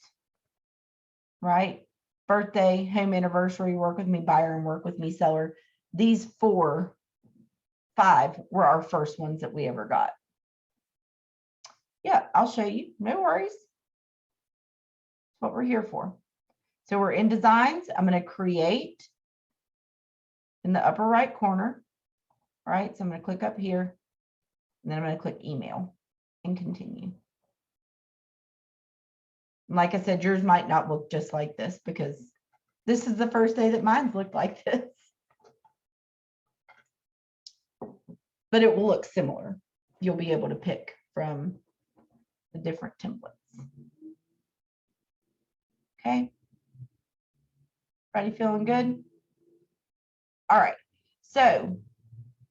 right? Birthday, home anniversary, work with me buyer and work with me seller. These 5 were our first ones that we ever got. Yeah, I'll show you. No worries. That's what we're here for. So we're in designs. I'm going to create in the upper right corner. All right, so I'm going to click up here and then I'm going to click email and continue. Like I said, yours might not look just like this because this is the first day that mine's looked like this. But it will look similar. You'll be able to pick from the different templates. Okay. Everybody feeling good? All right. So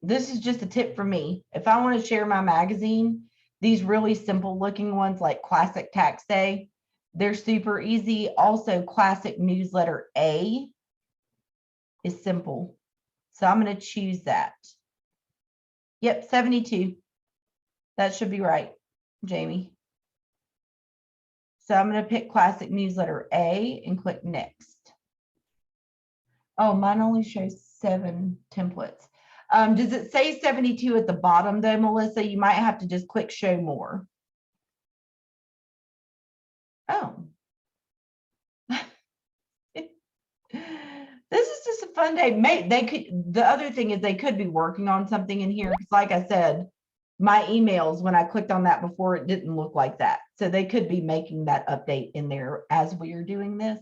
this is just a tip for me. If I want to share my magazine, these really simple looking ones like Classic Tax Day, they're super easy. Also, Classic Newsletter A is simple. So I'm going to choose that. Yep, 72. That should be right, Jamie. So I'm going to pick Classic Newsletter A and click Next. Oh, mine only shows 7 templates. Does it say 72 at the bottom though, Melissa? You might have to just click Show More. Oh. This is just a fun day. The other thing is they could be working on something in here. Because like I said, my emails, when I clicked on that before, it didn't look like that. So they could be making that update in there as we are doing this,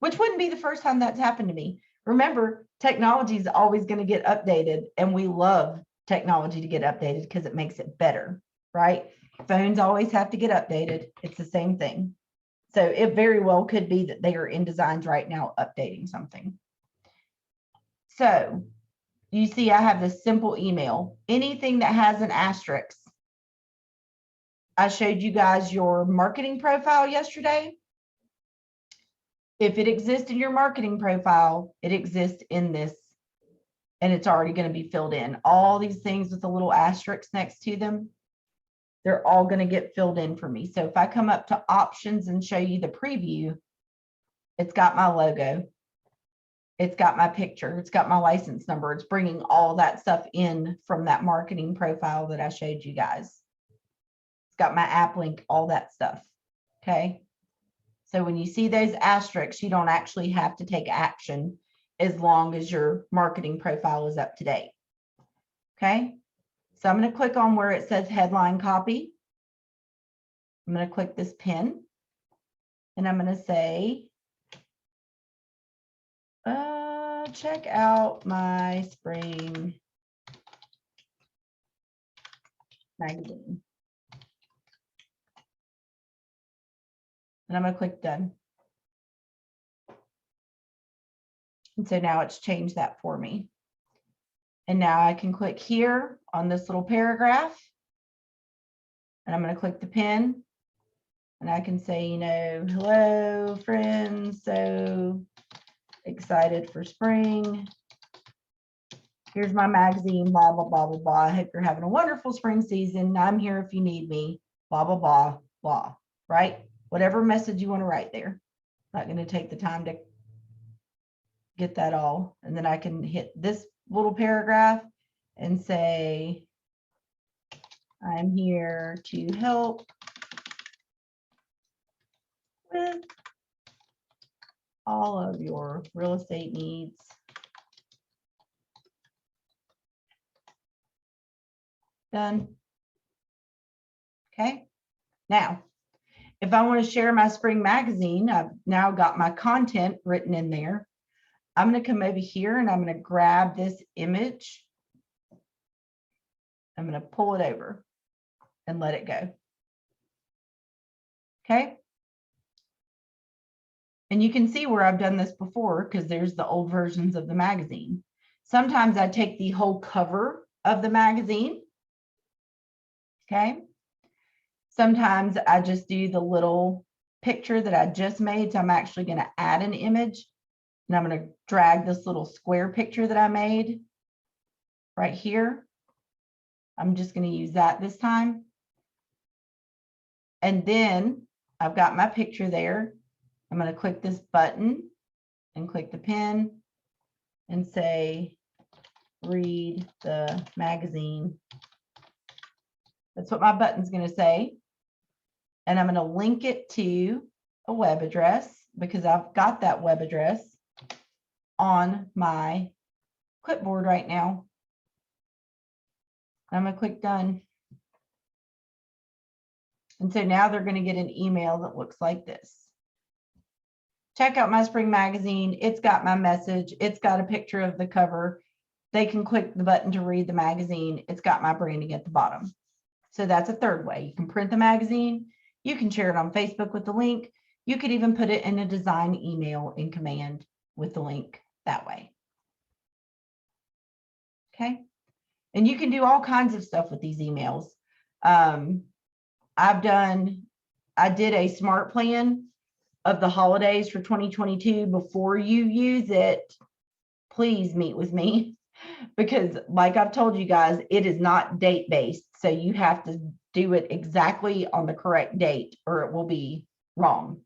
which wouldn't be the first time that's happened to me. Remember, technology is always going to get updated, and we love technology to get updated because it makes it better, right? Phones always have to get updated. It's the same thing. So it very well could be that they are in designs right now updating something. So you see I have this simple email. Anything that has an asterisk. I showed you guys your marketing profile yesterday. If it exists in your marketing profile, it exists in this, and it's already going to be filled in. All these things with a little asterisk next to them, they're all going to get filled in for me. So if I come up to options and show you the preview, it's got my logo. It's got my picture. It's got my license number. It's bringing all that stuff in from that marketing profile that I showed you guys. It's got my app link, all that stuff. Okay. So when you see those asterisks, you don't actually have to take action as long as your marketing profile is up to date. Okay. So I'm going to click on where it says headline copy. I'm going to click this pin and I'm going to say, check out my spring magazine. And I'm going to click done. And so now it's changed that for me. And now I can click here on this little paragraph. And I'm going to click the pin. And I can say, you know, hello, friends. So excited for spring. Here's my magazine, blah, blah, blah, blah, blah. I hope you're having a wonderful spring season. I'm here if you need me, blah, blah, blah, blah, right? Whatever message you want to write there. Not going to take the time to get that all. And then I can hit this little paragraph and say, I'm here to help with all of your real estate needs. Done. Okay. Now, if I want to share my spring magazine, I've now got my content written in there. I'm going to come over here and I'm going to grab this image. I'm going to pull it over and let it go. Okay. And you can see where I've done this before because there's the old versions of the magazine. Sometimes I take the whole cover of the magazine. Okay. Sometimes I just do the little picture that I just made. So I'm actually going to add an image and I'm going to drag this little square picture that I made right here. I'm just going to use that this time. And then I've got my picture there. I'm going to click this button and click the pen and say, read the magazine. That's what my button's going to say. And I'm going to link it to a web address because I've got that web address on my clipboard right now. I'm going to click done. And so now they're going to get an email that looks like this. Check out my spring magazine. It's got my message. It's got a picture of the cover. They can click the button to read the magazine. It's got my branding at the bottom. So that's a third way. You can print the magazine. You can share it on Facebook with the link. You could even put it in a design email in command with the link that way. Okay. And you can do all kinds of stuff with these emails. I did a smart plan of the holidays for 2022. Before you use it, please meet with me because like I've told you guys, it is not date based. So you have to do it exactly on the correct date or it will be wrong.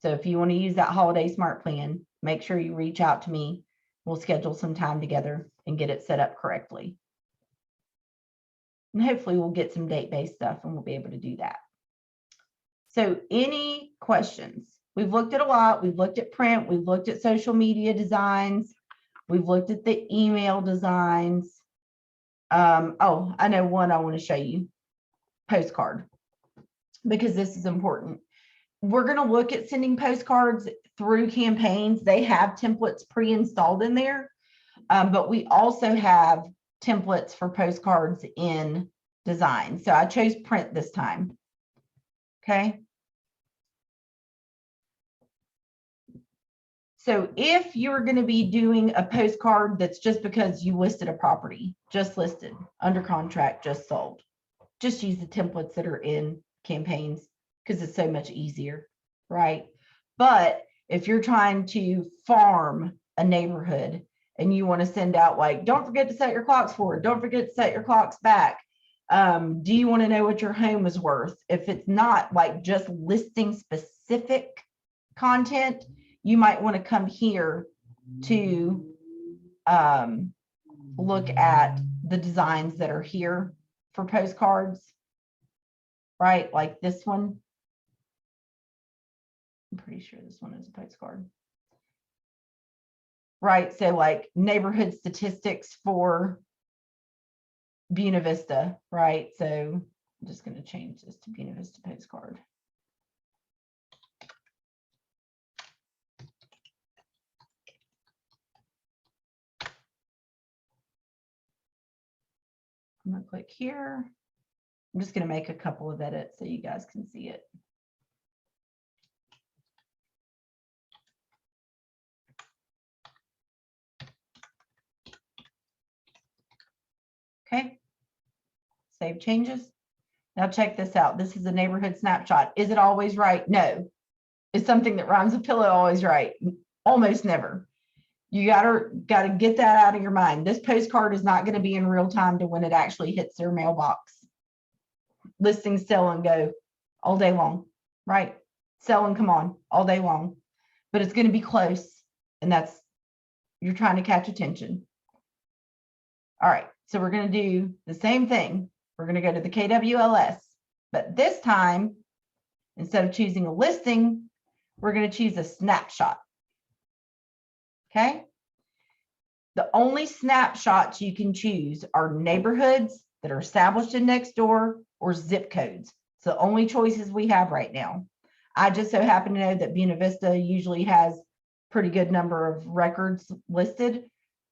So if you want to use that holiday smart plan, make sure you reach out to me. We'll schedule some time together and get it set up correctly. And hopefully we'll get some date-based stuff and we'll be able to do that. So any questions? We've looked at a lot. We've looked at print. We've looked at social media designs. We've looked at the email designs. Oh, I know one I want to show you. Postcard. Because this is important. We're going to look at sending postcards through campaigns. They have templates pre-installed in there. But we also have templates for postcards in design. So I chose print this time. Okay. So if you're going to be doing a postcard that's just because you listed a property, just listed, under contract, just sold, just use the templates that are in campaigns because it's so much easier, right? But if you're trying to farm a neighborhood and you want to send out like, don't forget to set your clocks forward, don't forget to set your clocks back. Do you want to know what your home is worth? If it's not like just listing specific content, you might want to come here to look at the designs that are here for postcards, right? Like this one. I'm pretty sure this one is a postcard. Right, so like neighborhood statistics for Buena Vista, right? So I'm just going to change this to Buena Vista postcard. I'm going to click here. I'm just going to make a couple of edits so you guys can see it. Okay. Save changes. Now check this out. This is a neighborhood snapshot. Is it always right? No. Is something that rhymes with pillow always right? Almost never. You gotta get that out of your mind. This postcard is not going to be in real time to when it actually hits their mailbox. Listings sell and go all day long, right? Sell and come on all day long, but it's going to be close, and that's, you're trying to catch attention. All right, so we're going to do the same thing. We're going to go to the KWLS, but this time, instead of choosing a listing, we're going to choose a snapshot. Okay. The only snapshots you can choose are neighborhoods that are established in Nextdoor, or zip codes. It's the only choices we have right now. I just so happen to know that Buena Vista usually has pretty good number of records listed.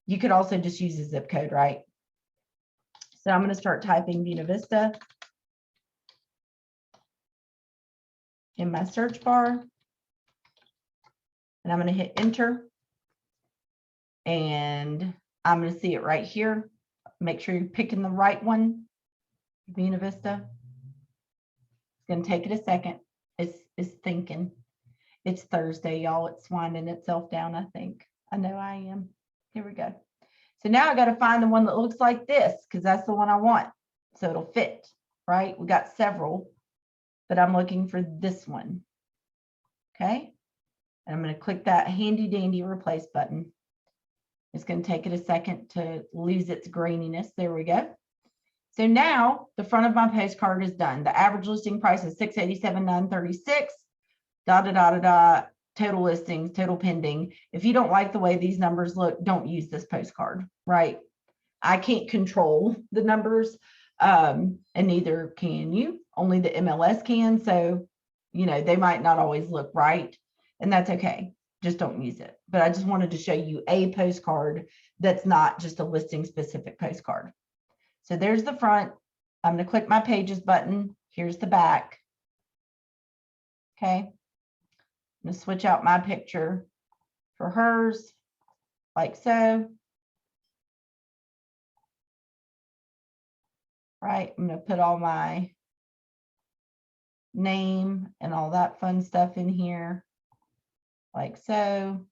You could also just use a zip code, right? So I'm going to start typing Buena Vista in my search bar. And I'm going to hit enter. And I'm going to see it right here. Make sure you're picking the right one. Buena Vista. It's going to take it a second. It's thinking. It's Thursday, y'all. It's winding itself down, I think. I know I am. Here we go. So now I got to find the one that looks like this, because that's the one I want. So it'll fit, right? We got several, but I'm looking for this one. Okay. And I'm going to click that handy dandy replace button. It's going to take it a second to lose its graininess. There we go. So now the front of my postcard is done. The average listing price is $687,936. Da da da da da. Total listings, total pending. If you don't like the way these numbers look, don't use this postcard, right? I can't control the numbers, and neither can you. Only the MLS can. So, you know, they might not always look right, and that's okay. Just don't use it. But I just wanted to show you a postcard that's not just a listing specific postcard. So there's the front. I'm going to click my pages button. Here's the back. Okay. I'm going to switch out my picture for hers, like so. Right. I'm going to put all my name and all that fun stuff in here, like so.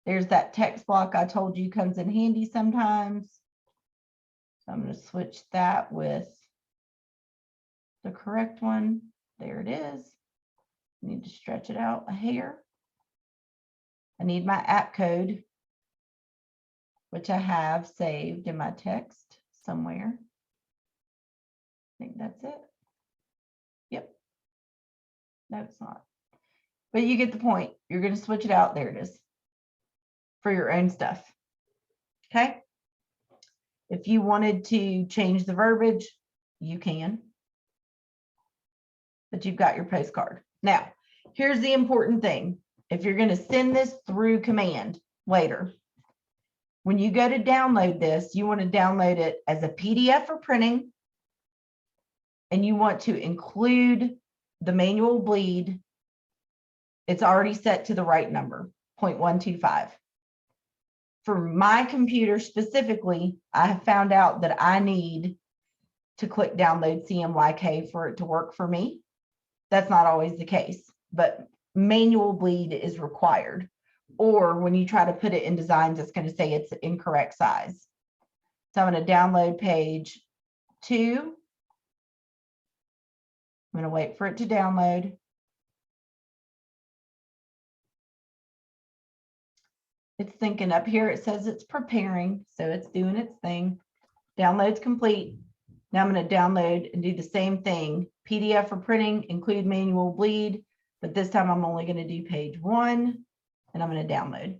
There's that text block I told you comes in handy sometimes. So I'm going to switch that with the correct one. There it is. I need to stretch it out a hair. I need my app code, which I have saved in my text somewhere. I think that's it. Yep. No, it's not. But you get the point. You're going to switch it out. There it is. For your own stuff. Okay. If you wanted to change the verbiage, you can. But you've got your postcard. Now, here's the important thing. If you're going to send this through command later, when you go to download this, you want to download it as a PDF for printing, and you want to include the manual bleed. It's already set to the right number, 0.125. For my computer specifically, I have found out that I need to click download CMYK for it to work for me. That's not always the case, but manual bleed is required. Or when you try to put it in designs, it's going to say it's the incorrect size. So I'm going to download page 2. I'm going to wait for it to download. It's thinking up here. It says it's preparing, so it's doing its thing. Download's complete. Now I'm going to download and do the same thing. PDF for printing, include manual bleed, but this time I'm only going to do page 1, and I'm going to download.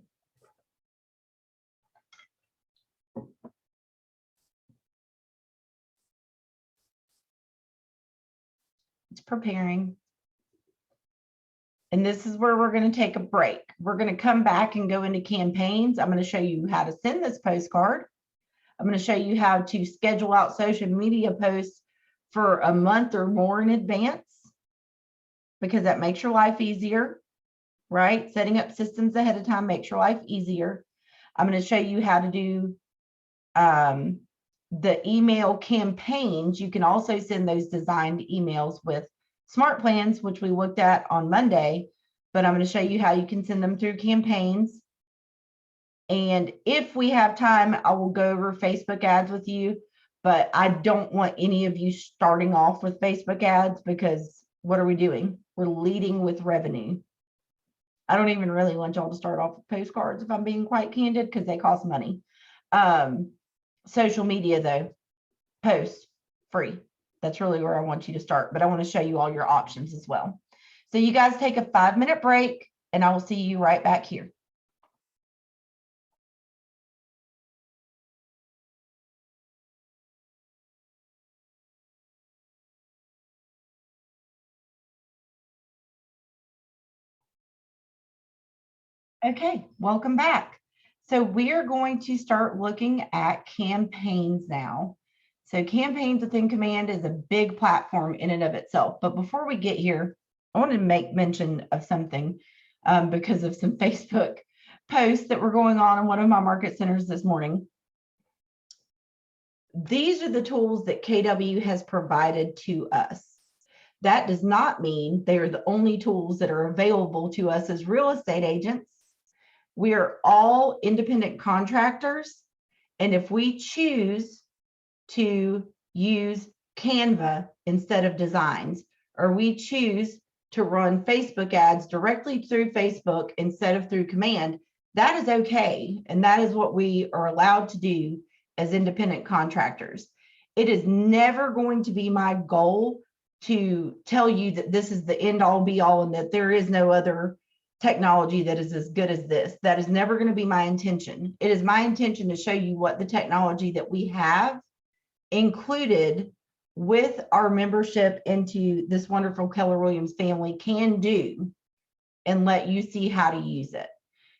It's preparing. And this is where we're going to take a break. We're going to come back and go into campaigns. I'm going to show you how to send this postcard. I'm going to show you how to schedule out social media posts for a month or more in advance, because that makes your life easier, right? Setting up systems ahead of time makes your life easier. I'm going to show you how to do the email campaigns. You can also send those designed emails with smart plans, which we looked at on Monday, but I'm going to show you how you can send them through campaigns. And if we have time, I will go over Facebook ads with you, but I don't want any of you starting off with Facebook ads, because what are we doing? We're leading with revenue. I don't even really want y'all to start off with postcards, if I'm being quite candid, because they cost money. Social media though, post free. That's really where I want you to start, but I want to show you all your options as well. So you guys take a 5-minute break, and I will see you right back here. Okay, welcome back. So we are going to start looking at campaigns now. So campaigns within Command is a big platform in and of itself. But before we get here, I want to make mention of something because of some Facebook posts that were going on in one of my market centers this morning. These are the tools that KW has provided to us. That does not mean they are the only tools that are available to us as real estate agents. We are all independent contractors. And if we choose to use Canva instead of designs, or we choose to run Facebook ads directly through Facebook instead of through Command, that is okay. And that is what we are allowed to do as independent contractors. It is never going to be my goal to tell you that this is the end all be all and that there is no other technology that is as good as this. That is never going to be my intention. It is my intention to show you what the technology that we have included with our membership into this wonderful Keller Williams family can do and let you see how to use it.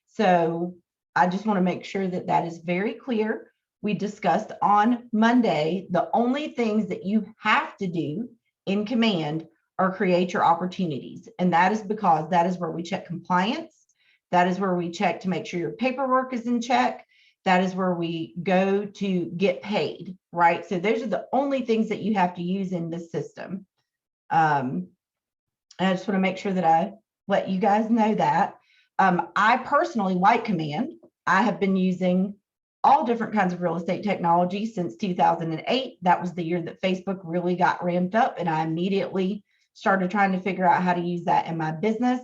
So I just want to make sure that that is very clear. We discussed on Monday, the only things that you have to do in Command are create your opportunities. And that is because that is where we check compliance. That is where we check to make sure your paperwork is in check. That is where we go to get paid, right? So those are the only things that you have to use in this system. And I just want to make sure that I let you guys know that. I personally like Command. I have been using all different kinds of real estate technology since 2008. That was the year that Facebook really got ramped up, and I immediately started trying to figure out how to use that in my business.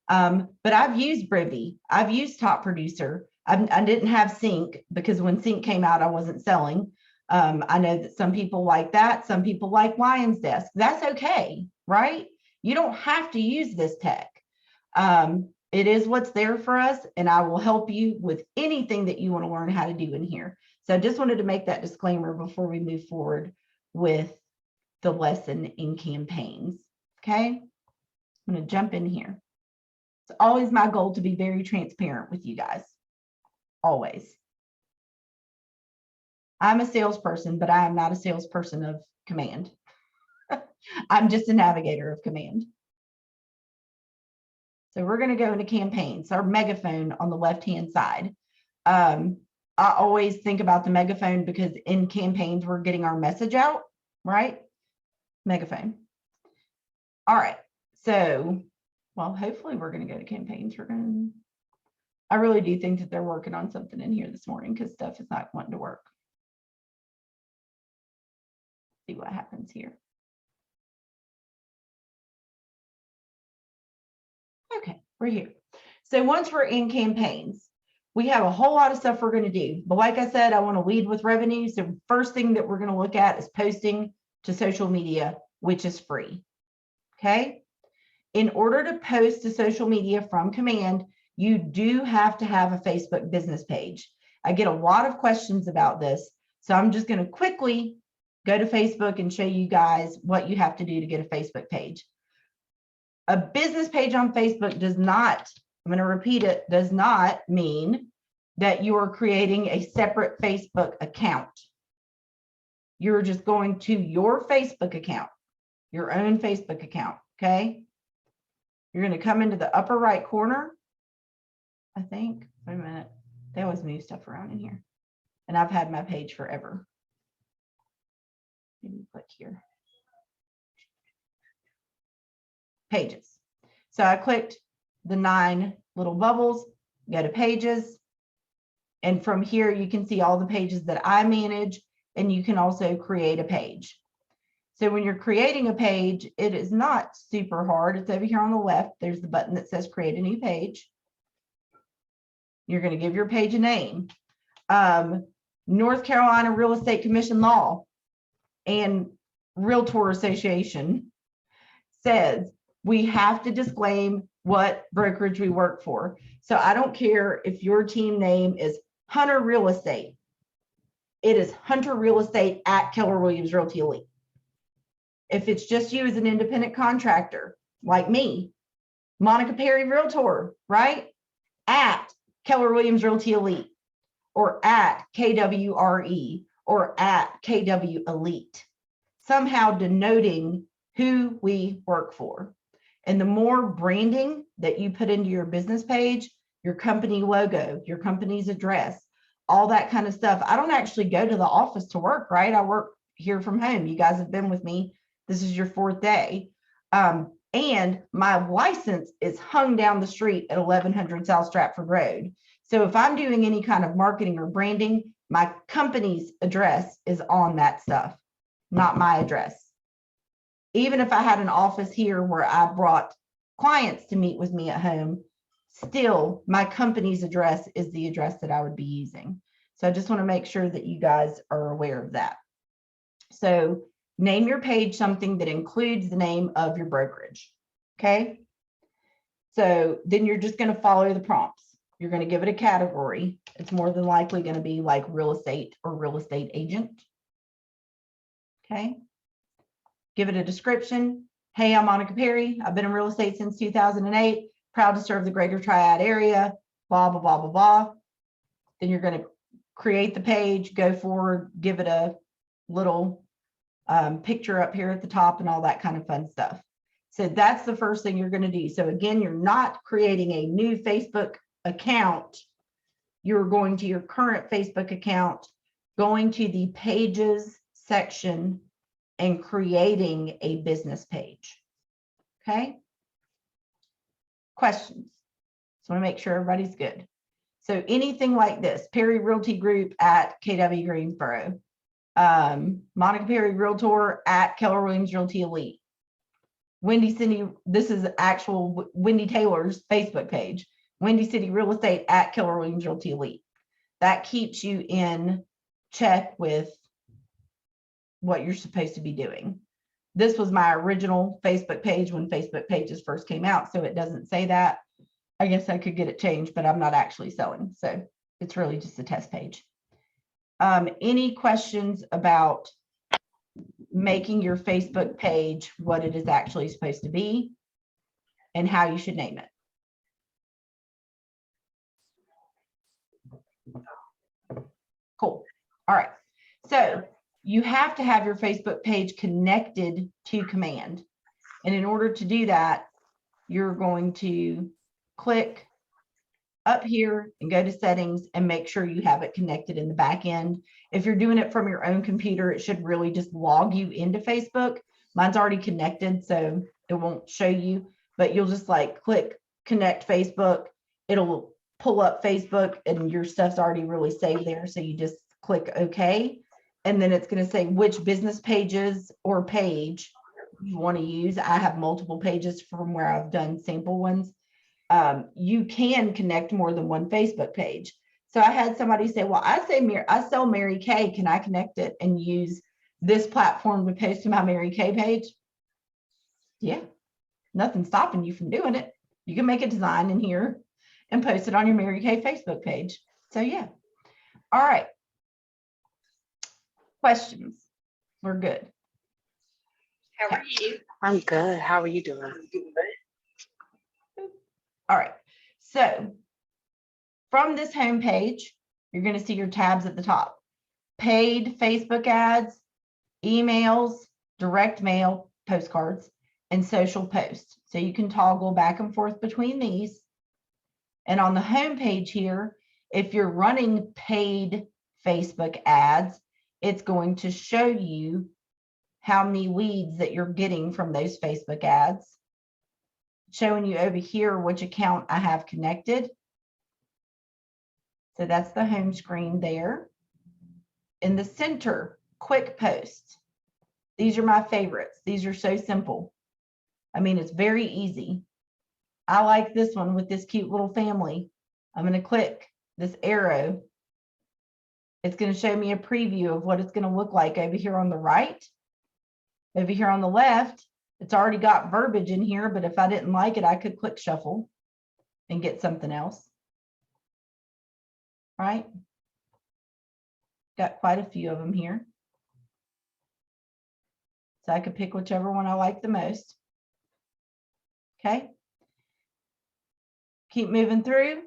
But I've used Brivy. I've used Top Producer. I didn't have Sync because when Sync came out, I wasn't selling. I know that some people like that. Some people like Lion's Desk. That's okay, right? You don't have to use this tech. It is what's there for us, and I will help you with anything that you want to learn how to do in here. So I just wanted to make that disclaimer before we move forward with the lesson in campaigns. Okay, I'm going to jump in here. It's always my goal to be very transparent with you guys. Always. I'm a salesperson, but I am not a salesperson of Command. I'm just a navigator of Command. So we're going to go into campaigns, our megaphone on the left-hand side. I always think about the megaphone because in campaigns, we're getting our message out, right? Megaphone. All right. So, well, hopefully we're going to go to campaigns. I really do think that they're working on something in here this morning because stuff is not wanting to work. See what happens here. Okay, we're here. So once we're in campaigns, we have a whole lot of stuff we're going to do. But like I said, I want to lead with revenue. So first thing that we're going to look at is posting to social media, which is free. Okay. In order to post to social media from Command, you do have to have a Facebook business page. I get a lot of questions about this. So I'm just going to quickly go to Facebook and show you guys what you have to do to get a Facebook page. A business page on Facebook does not, I'm going to repeat it, does not mean that you are creating a separate Facebook account. You're just going to your Facebook account, your own Facebook account, okay? You're going to come into the upper right corner, I think. Wait a minute. They always move stuff around in here. And I've had my page forever. Maybe click here. Pages. So I clicked the 9 little bubbles, go to pages. And from here, you can see all the pages that I manage, and you can also create a page. So when you're creating a page, it is not super hard. It's over here on the left. There's the button that says create a new page. You're going to give your page a name. North Carolina Real Estate Commission Law and Realtor Association says we have to disclaim what brokerage we work for. So I don't care if your team name is Hunter Real Estate. It is Hunter Real Estate at Keller Williams Realty Elite. If it's just you as an independent contractor, like me, Monica Perry Realtor, right? at Keller Williams Realty Elite, or at KWRE, or at KW Elite, somehow denoting who we work for. And the more branding that you put into your business page, your company logo, your company's address, all that kind of stuff. I don't actually go to the office to work, right? I work here from home. You guys have been with me. This is your 4th day. And my license is hung down the street at 1100 South Stratford Road. So if I'm doing any kind of marketing or branding, my company's address is on that stuff, not my address. Even if I had an office here where I brought clients to meet with me at home, still my company's address is the address that I would be using. So I just want to make sure that you guys are aware of that. So name your page something that includes the name of your brokerage. Okay. So then you're just going to follow the prompts. You're going to give it a category. It's more than likely going to be like real estate or real estate agent. Okay. Give it a description. Hey, I'm Monica Perry. I've been in real estate since 2008. Proud to serve the Greater Triad area. Blah, blah, blah, blah, blah. Then you're going to create the page, go forward, give it a little picture up here at the top and all that kind of fun stuff. So that's the first thing you're going to do. So again, you're not creating a new Facebook account. You're going to your current Facebook account, going to the pages section and creating a business page. Okay. Questions? Just want to make sure everybody's good. So anything like this, Perry Realty Group at KW Greensboro, Monica Perry Realtor at Keller Williams Realty Elite, Windy City, this is actual Wendy Taylor's Facebook page, Windy City Real Estate at Keller Williams Realty Elite. That keeps you in check with what you're supposed to be doing. This was my original Facebook page when Facebook pages first came out, so it doesn't say that. I guess I could get it changed, but I'm not actually selling, so it's really just a test page. Any questions about making your Facebook page what it is actually supposed to be and how you should name it? Cool. All right. So you have to have your Facebook page connected to Command. And in order to do that, you're going to click up here and go to settings and make sure you have it connected in the back end. If you're doing it from your own computer, it should really just log you into Facebook. Mine's already connected, so it won't show you, but you'll just like click connect Facebook. It'll pull up Facebook and your stuff's already really saved there. So you just click OK. And then it's going to say which business pages or page you want to use. I have multiple pages from where I've done sample ones. You can connect more than one Facebook page. So I had somebody say, well, I sell Mary Kay. Can I connect it and use this platform to post to my Mary Kay page? Yeah, nothing's stopping you from doing it. You can make a design in here and post it on your Mary Kay Facebook page. So yeah. All right. Questions? We're good. How are you? I'm good. How are you doing? All right. So from this home page, you're going to see your tabs at the top. Paid Facebook ads, emails, direct mail, postcards, and social posts. So you can toggle back and forth between these. And on the home page here, if you're running paid Facebook ads, it's going to show you how many leads that you're getting from those Facebook ads. Showing you over here which account I have connected. So that's the home screen there. In the center, quick posts. These are my favorites. These are so simple. I mean, it's very easy. I like this one with this cute little family. I'm going to click this arrow. It's going to show me a preview of what it's going to look like over here on the right. Over here on the left, it's already got verbiage in here, but if I didn't like it, I could click shuffle and get something else. Right? Got quite a few of them here. So I could pick whichever one I like the most. Okay. Keep moving through.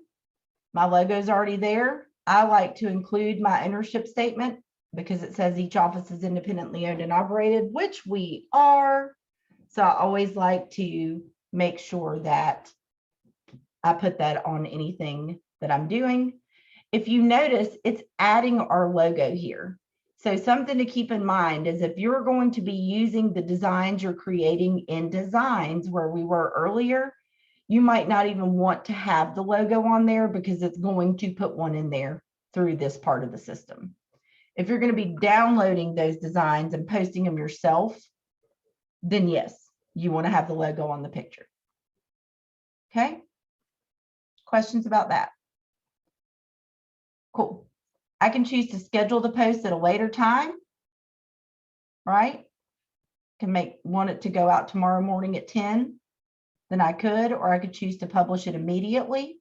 My logo's already there. I like to include my ownership statement because it says each office is independently owned and operated, which we are. So I always like to make sure that I put that on anything that I'm doing. If you notice, it's adding our logo here. So something to keep in mind is if you're going to be using the designs you're creating in designs where we were earlier, you might not even want to have the logo on there because it's going to put one in there through this part of the system. If you're going to be downloading those designs and posting them yourself, then yes, you want to have the logo on the picture. Okay. Questions about that? Cool. I can choose to schedule the post at a later time, right? Can want it to go out tomorrow morning at 10, then I could, or I could choose to publish it immediately.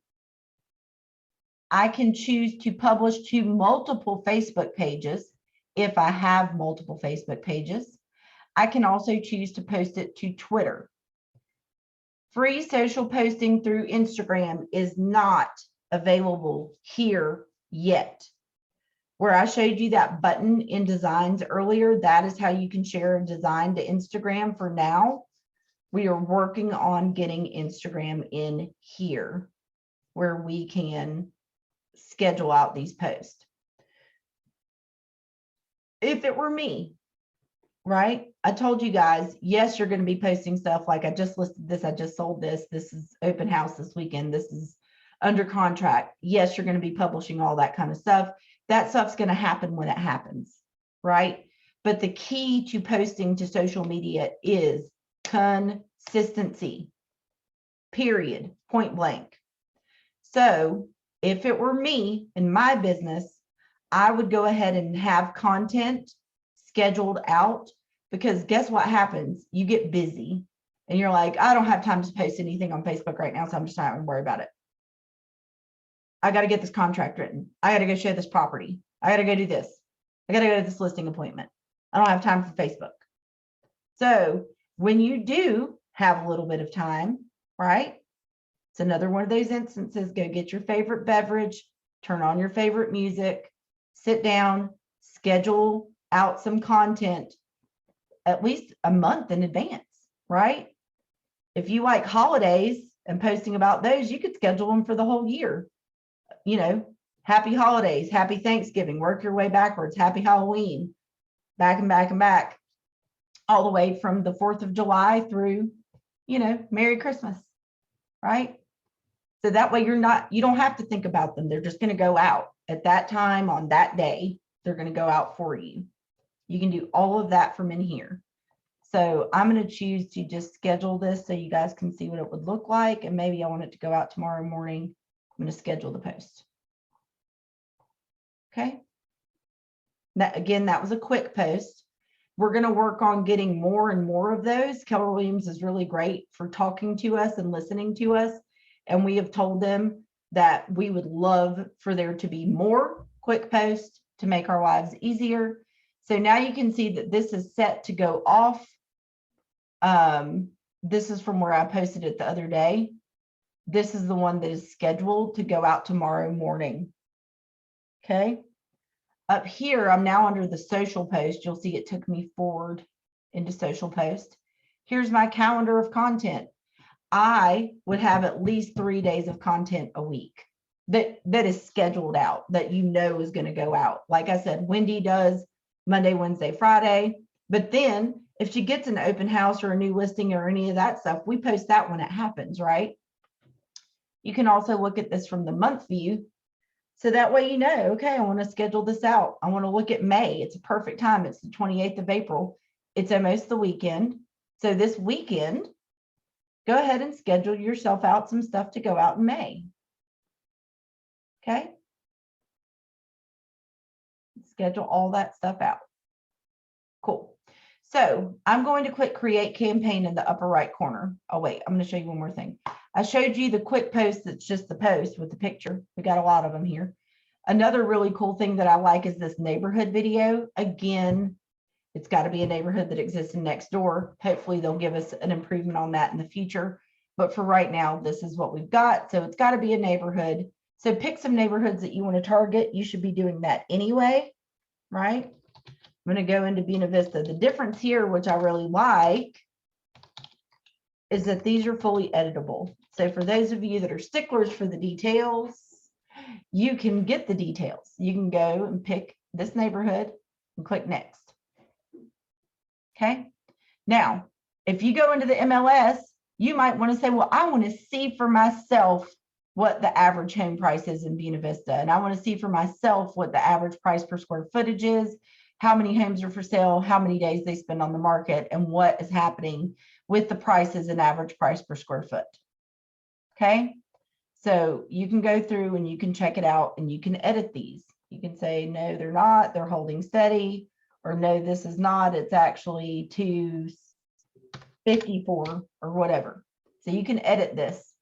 I can choose to publish to multiple Facebook pages if I have multiple Facebook pages. I can also choose to post it to Twitter. Free social posting through Instagram is not available here yet. Where I showed you that button in designs earlier, that is how you can share a design to Instagram for now. We are working on getting Instagram in here where we can schedule out these posts. If it were me, right? I told you guys, yes, you're going to be posting stuff like I just listed this, I just sold this, this is open house this weekend, this is under contract. Yes, you're going to be publishing all that kind of stuff. That stuff's going to happen when it happens, right? But the key to posting to social media is consistency, period, point blank. So if it were me in my business, I would go ahead and have content scheduled out, because guess what happens? You get busy and you're like, I don't have time to post anything on Facebook right now, so I'm just not going to worry about it. I got to get this contract written. I got to go show this property. I got to go do this. I got to go to this listing appointment. I don't have time for Facebook. So when you do have a little bit of time, right? It's another one of those instances. Go get your favorite beverage, turn on your favorite music, sit down, schedule out some content at least a month in advance, right? If you like holidays and posting about those, you could schedule them for the whole year. You know, happy holidays, happy Thanksgiving, work your way backwards, happy Halloween, back and back and back, all the way from the 4th of July through, you know, Merry Christmas, right? So that way you don't have to think about them. They're just going to go out at that time on that day. They're going to go out for you. You can do all of that from in here. So I'm going to choose to just schedule this so you guys can see what it would look like. And maybe I want it to go out tomorrow morning. I'm going to schedule the post. Okay. That, again, that was a quick post. We're going to work on getting more and more of those. Keller Williams is really great for talking to us and listening to us. And we have told them that we would love for there to be more quick posts to make our lives easier. So now you can see that this is set to go off. This is from where I posted it the other day. This is the one that is scheduled to go out tomorrow morning. Okay. Up here, I'm now under the social post. You'll see it took me forward into social post. Here's my calendar of content. I would have at least 3 days of content a week that is scheduled out, that you know is going to go out. Like I said, Wendy does Monday, Wednesday, Friday. But then if she gets an open house or a new listing or any of that stuff, we post that when it happens, right? You can also look at this from the month view. So that way, you know, okay, I want to schedule this out. I want to look at May. It's a perfect time. It's the 28th of April. It's almost the weekend. So this weekend, go ahead and schedule yourself out some stuff to go out in May. Okay. Schedule all that stuff out. Cool. So I'm going to click create campaign in the upper right corner. Oh, wait, I'm going to show you one more thing. I showed you the quick post that's just the post with the picture. We got a lot of them here. Another really cool thing that I like is this neighborhood video. Again, it's got to be a neighborhood that exists in next door. Hopefully they'll give us an improvement on that in the future. But for right now, this is what we've got. So it's got to be a neighborhood So pick some neighborhoods that you want to target. You should be doing that anyway, right? I'm going to go into Buena Vista. The difference here, which I really like, is that these are fully editable. So for those of you that are sticklers for the details, you can get the details. You can go and pick this neighborhood and click next. Okay. Now, if you go into the MLS, you might want to say, well, I want to see for myself what the average home price is in Buena Vista. And I want to see for myself what the average price per square footage is, how many homes are for sale, how many days they spend on the market, and what is happening with the prices and average price per square foot. Okay. So you can go through and you can check it out and you can edit these. You can say, no, they're not, they're holding steady, or no, this is not, it's actually 254 or whatever. So you can edit this.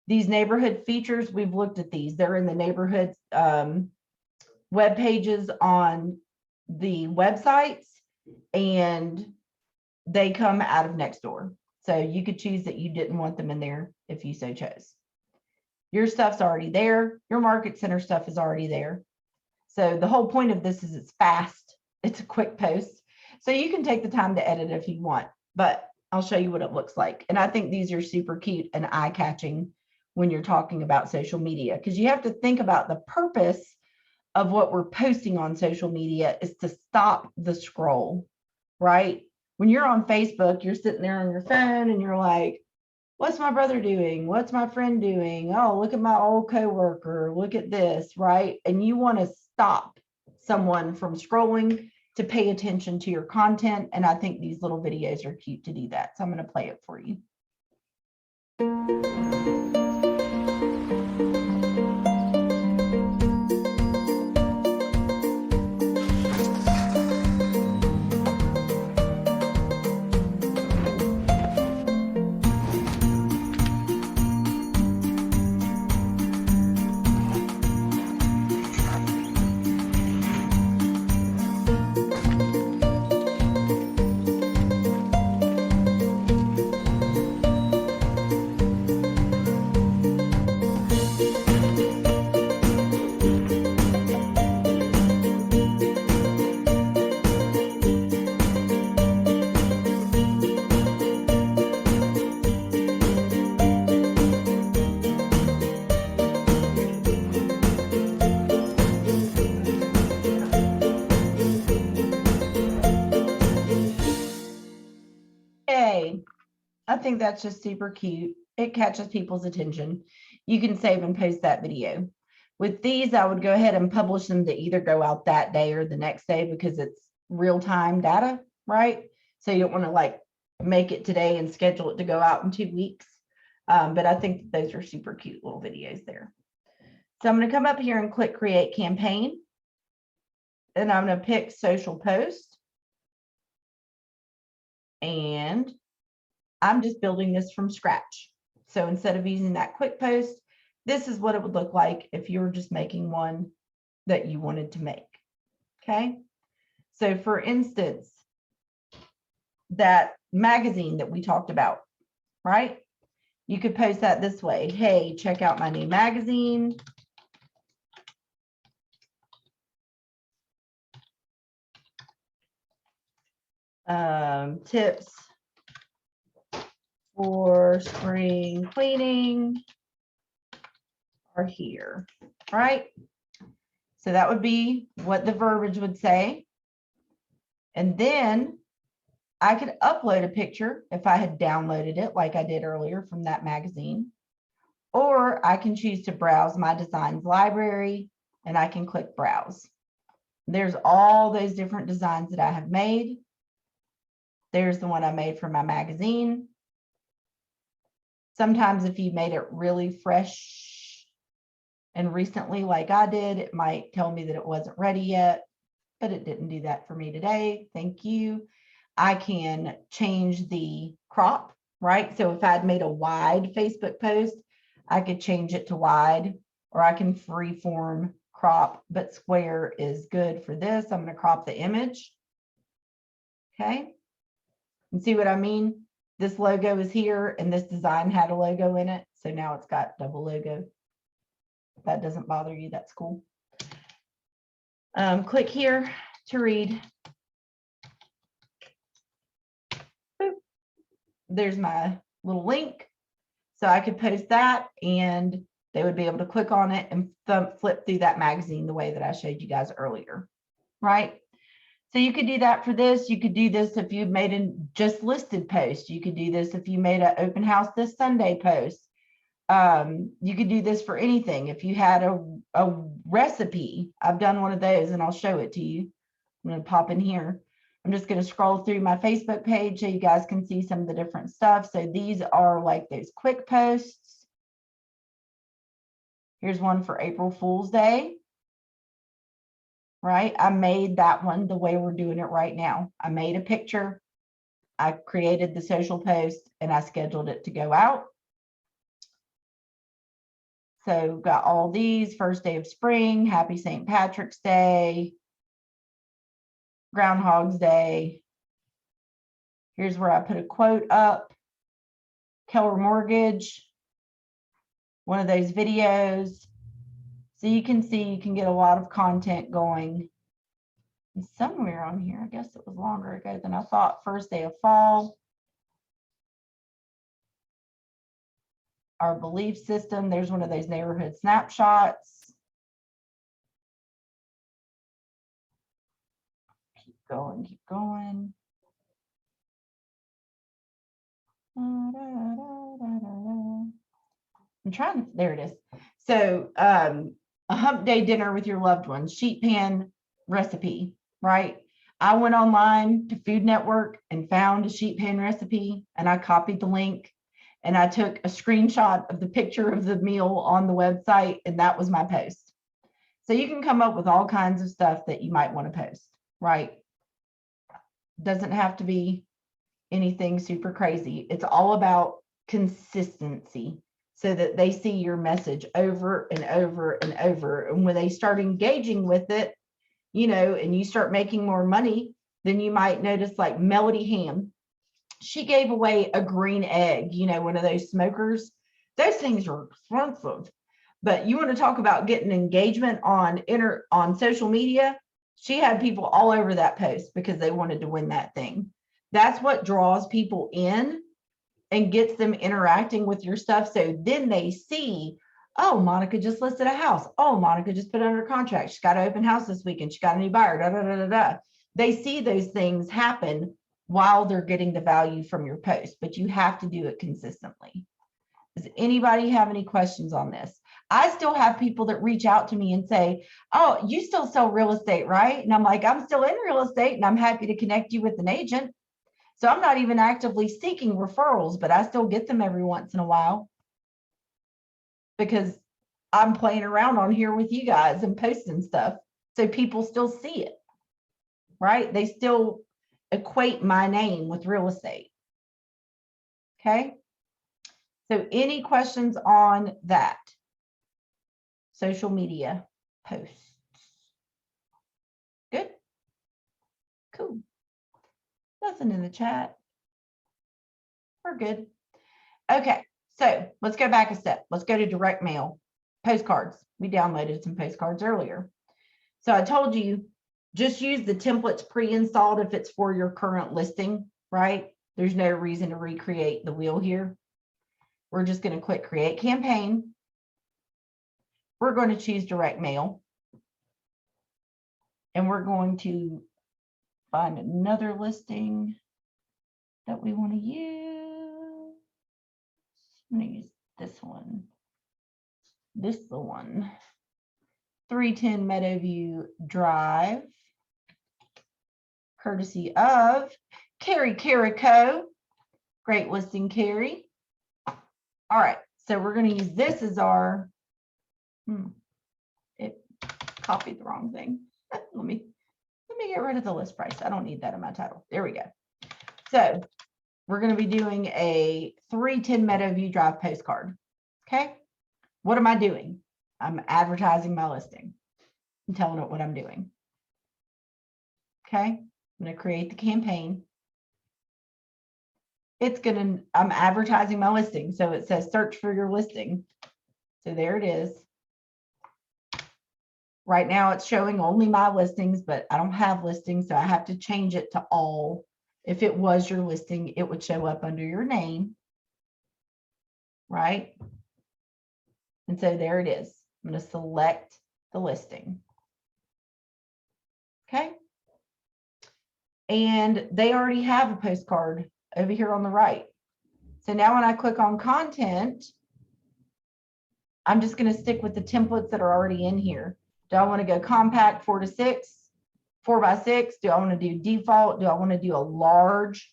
These neighborhood features, we've looked at these. They're in the neighborhood web pages on the websites, and they come out of Nextdoor. So you could choose that you didn't want them in there if you so chose. Your stuff's already there. Your market center stuff is already there. So the whole point of this is it's fast. It's a quick post. So you can take the time to edit if you want, but I'll show you what it looks like. And I think these are super cute and eye-catching when you're talking about social media, because you have to think about the purpose of what we're posting on social media is to stop the scroll, right? When you're on Facebook, you're sitting there on your phone and you're like, what's my brother doing? What's my friend doing? Oh, look at my old coworker. Look at this, right? And you want to stop someone from scrolling to pay attention to your content. And I think these little videos are cute to do that. So I'm going to play it for you. Hey, I think that's just super cute. It catches people's attention. You can save and post that video. With these, I would go ahead and publish them to either go out that day or the next day because it's real-time data, right? So you don't want to like make it today and schedule it to go out in 2 weeks. But I think those are super cute little videos there. So I'm going to come up here and click Create Campaign. And I'm going to pick Social Post. And I'm just building this from scratch. So instead of using that quick post, this is what it would look like if you were just making one that you wanted to make. Okay. So for instance, that magazine that we talked about, right? You could post that this way. Hey, check out my new magazine. Tips for spring cleaning are here, right? So that would be what the verbiage would say. And then I could upload a picture if I had downloaded it like I did earlier from that magazine, or I can choose to browse my designs library and I can click browse. There's all those different designs that I have made. There's the one I made for my magazine. Sometimes if you made it really fresh and recently like I did, it might tell me that it wasn't ready yet, but it didn't do that for me today. Thank you. I can change the crop, right? So if I'd made a wide Facebook post, I could change it to wide, or I can freeform crop, but square is good for this. I'm going to crop the image. Okay. And see what I mean? This logo is here and this design had a logo in it. So now it's got double logo. that doesn't bother you, that's cool. Click here to read. Boop. There's my little link. So I could post that and they would be able to click on it and flip through that magazine the way that I showed you guys earlier, right? So you could do that for this. You could do this if you made a just listed post. You could do this if you made an open house this Sunday post. You could do this for anything. If you had a recipe, I've done one of those and I'll show it to you. I'm going to pop in here. I'm just going to scroll through my Facebook page so you guys can see some of the different stuff. So these are like those quick posts. Here's one for April Fool's Day. Right? I made that one the way we're doing it right now. I made a picture. I created the social post and I scheduled it to go out. So got all these: first day of spring, happy St. Patrick's Day, Groundhog's Day. Here's where I put a quote up. Keller Mortgage, one of those videos. So you can see you can get a lot of content going. And somewhere on here, I guess it was longer ago than I thought, first day of fall. Our belief system, there's one of those neighborhood snapshots. Keep going, keep going. I'm trying to, there it is. So a hump day dinner with your loved ones, sheet pan recipe, right? I went online to Food Network and found a sheet pan recipe and I copied the link and I took a screenshot of the picture of the meal on the website and that was my post. So you can come up with all kinds of stuff that you might want to post, right? Doesn't have to be anything super crazy. It's all about consistency so that they see your message over and over and over. And when they start engaging with it, you know, and you start making more money, then you might notice like Melody Ham. She gave away a green egg, you know, one of those smokers. Those things are expensive. But you want to talk about getting engagement on social media. She had people all over that post because they wanted to win that thing. That's what draws people in and gets them interacting with your stuff. So then they see, oh, Monica just listed a house. Oh, Monica just put it under contract. She's got an open house this weekend. She got a new buyer. Da, da, da, da, da. They see those things happen while they're getting the value from your post, but you have to do it consistently. Does anybody have any questions on this? I still have people that reach out to me and say, oh, you still sell real estate, right? And I'm like, I'm still in real estate and I'm happy to connect you with an agent. So I'm not even actively seeking referrals, but I still get them every once in a while because I'm playing around on here with you guys and posting stuff. So people still see it, right? They still equate my name with real estate. Okay. So any questions on that? Social media posts. Good. Cool. Nothing in the chat. We're good. Okay, so let's go back a step. Let's go to direct mail, postcards. We downloaded some postcards earlier. So I told you, just use the templates pre-installed if it's for your current listing, right? There's no reason to recreate the wheel here. We're just going to click create campaign. We're going to choose direct mail. And we're going to find another listing that we want to use. I'm going to use this one. This is the one. 310 Meadowview Drive. Courtesy of Carrie Carrico. Great listing, Carrie. All right, so we're going to use this as our, it copied the wrong thing. Let me get rid of the list price. I don't need that in my title. There we go. So we're going to be doing a 310 Meadowview Drive postcard. Okay. What am I doing? I'm advertising my listing. I'm telling it what I'm doing. Okay. I'm going to create the campaign. I'm advertising my listing. So it says search for your listing. So there it is. Right now it's showing only my listings, but I don't have listings, so I have to change it to all. If it was your listing, it would show up under your name. Right? And so there it is. I'm going to select the listing. Okay. And they already have a postcard over here on the right. So now when I click on content, I'm just going to stick with the templates that are already in here. Do I want to go compact 4:6, 4x6? Do I want to do default? Do I want to do a large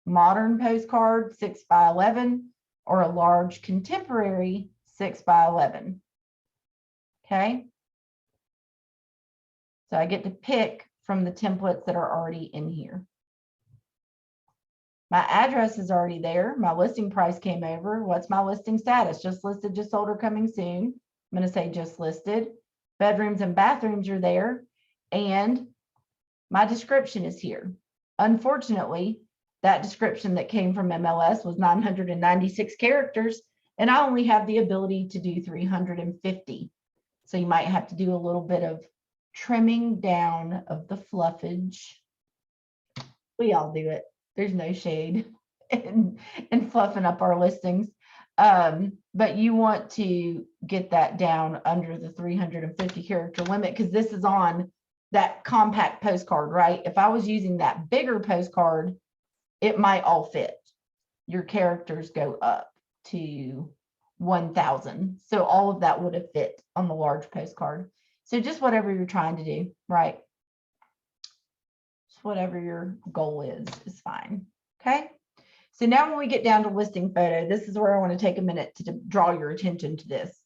modern postcard 6x11 or a large contemporary 6x11? Okay. So I get to pick from the templates that are already in here. My address is already there. My listing price came over. What's my listing status? Just listed, just sold, or coming soon. I'm going to say just listed. Bedrooms and bathrooms are there. And my description is here. Unfortunately, that description that came from MLS was 996 characters, and I only have the ability to do 350. So you might have to do a little bit of trimming down of the fluffage. We all do it. There's no shade in fluffing up our listings. But you want to get that down under the 350 character limit, because this is on that compact postcard, right? If I was using that bigger postcard, it might all fit. Your characters go up to 1,000. So all of that would have fit on the large postcard. So just whatever you're trying to do, right? Just whatever your goal is fine. Okay. So now when we get down to listing photo, this is where I want to take a minute to draw your attention to this.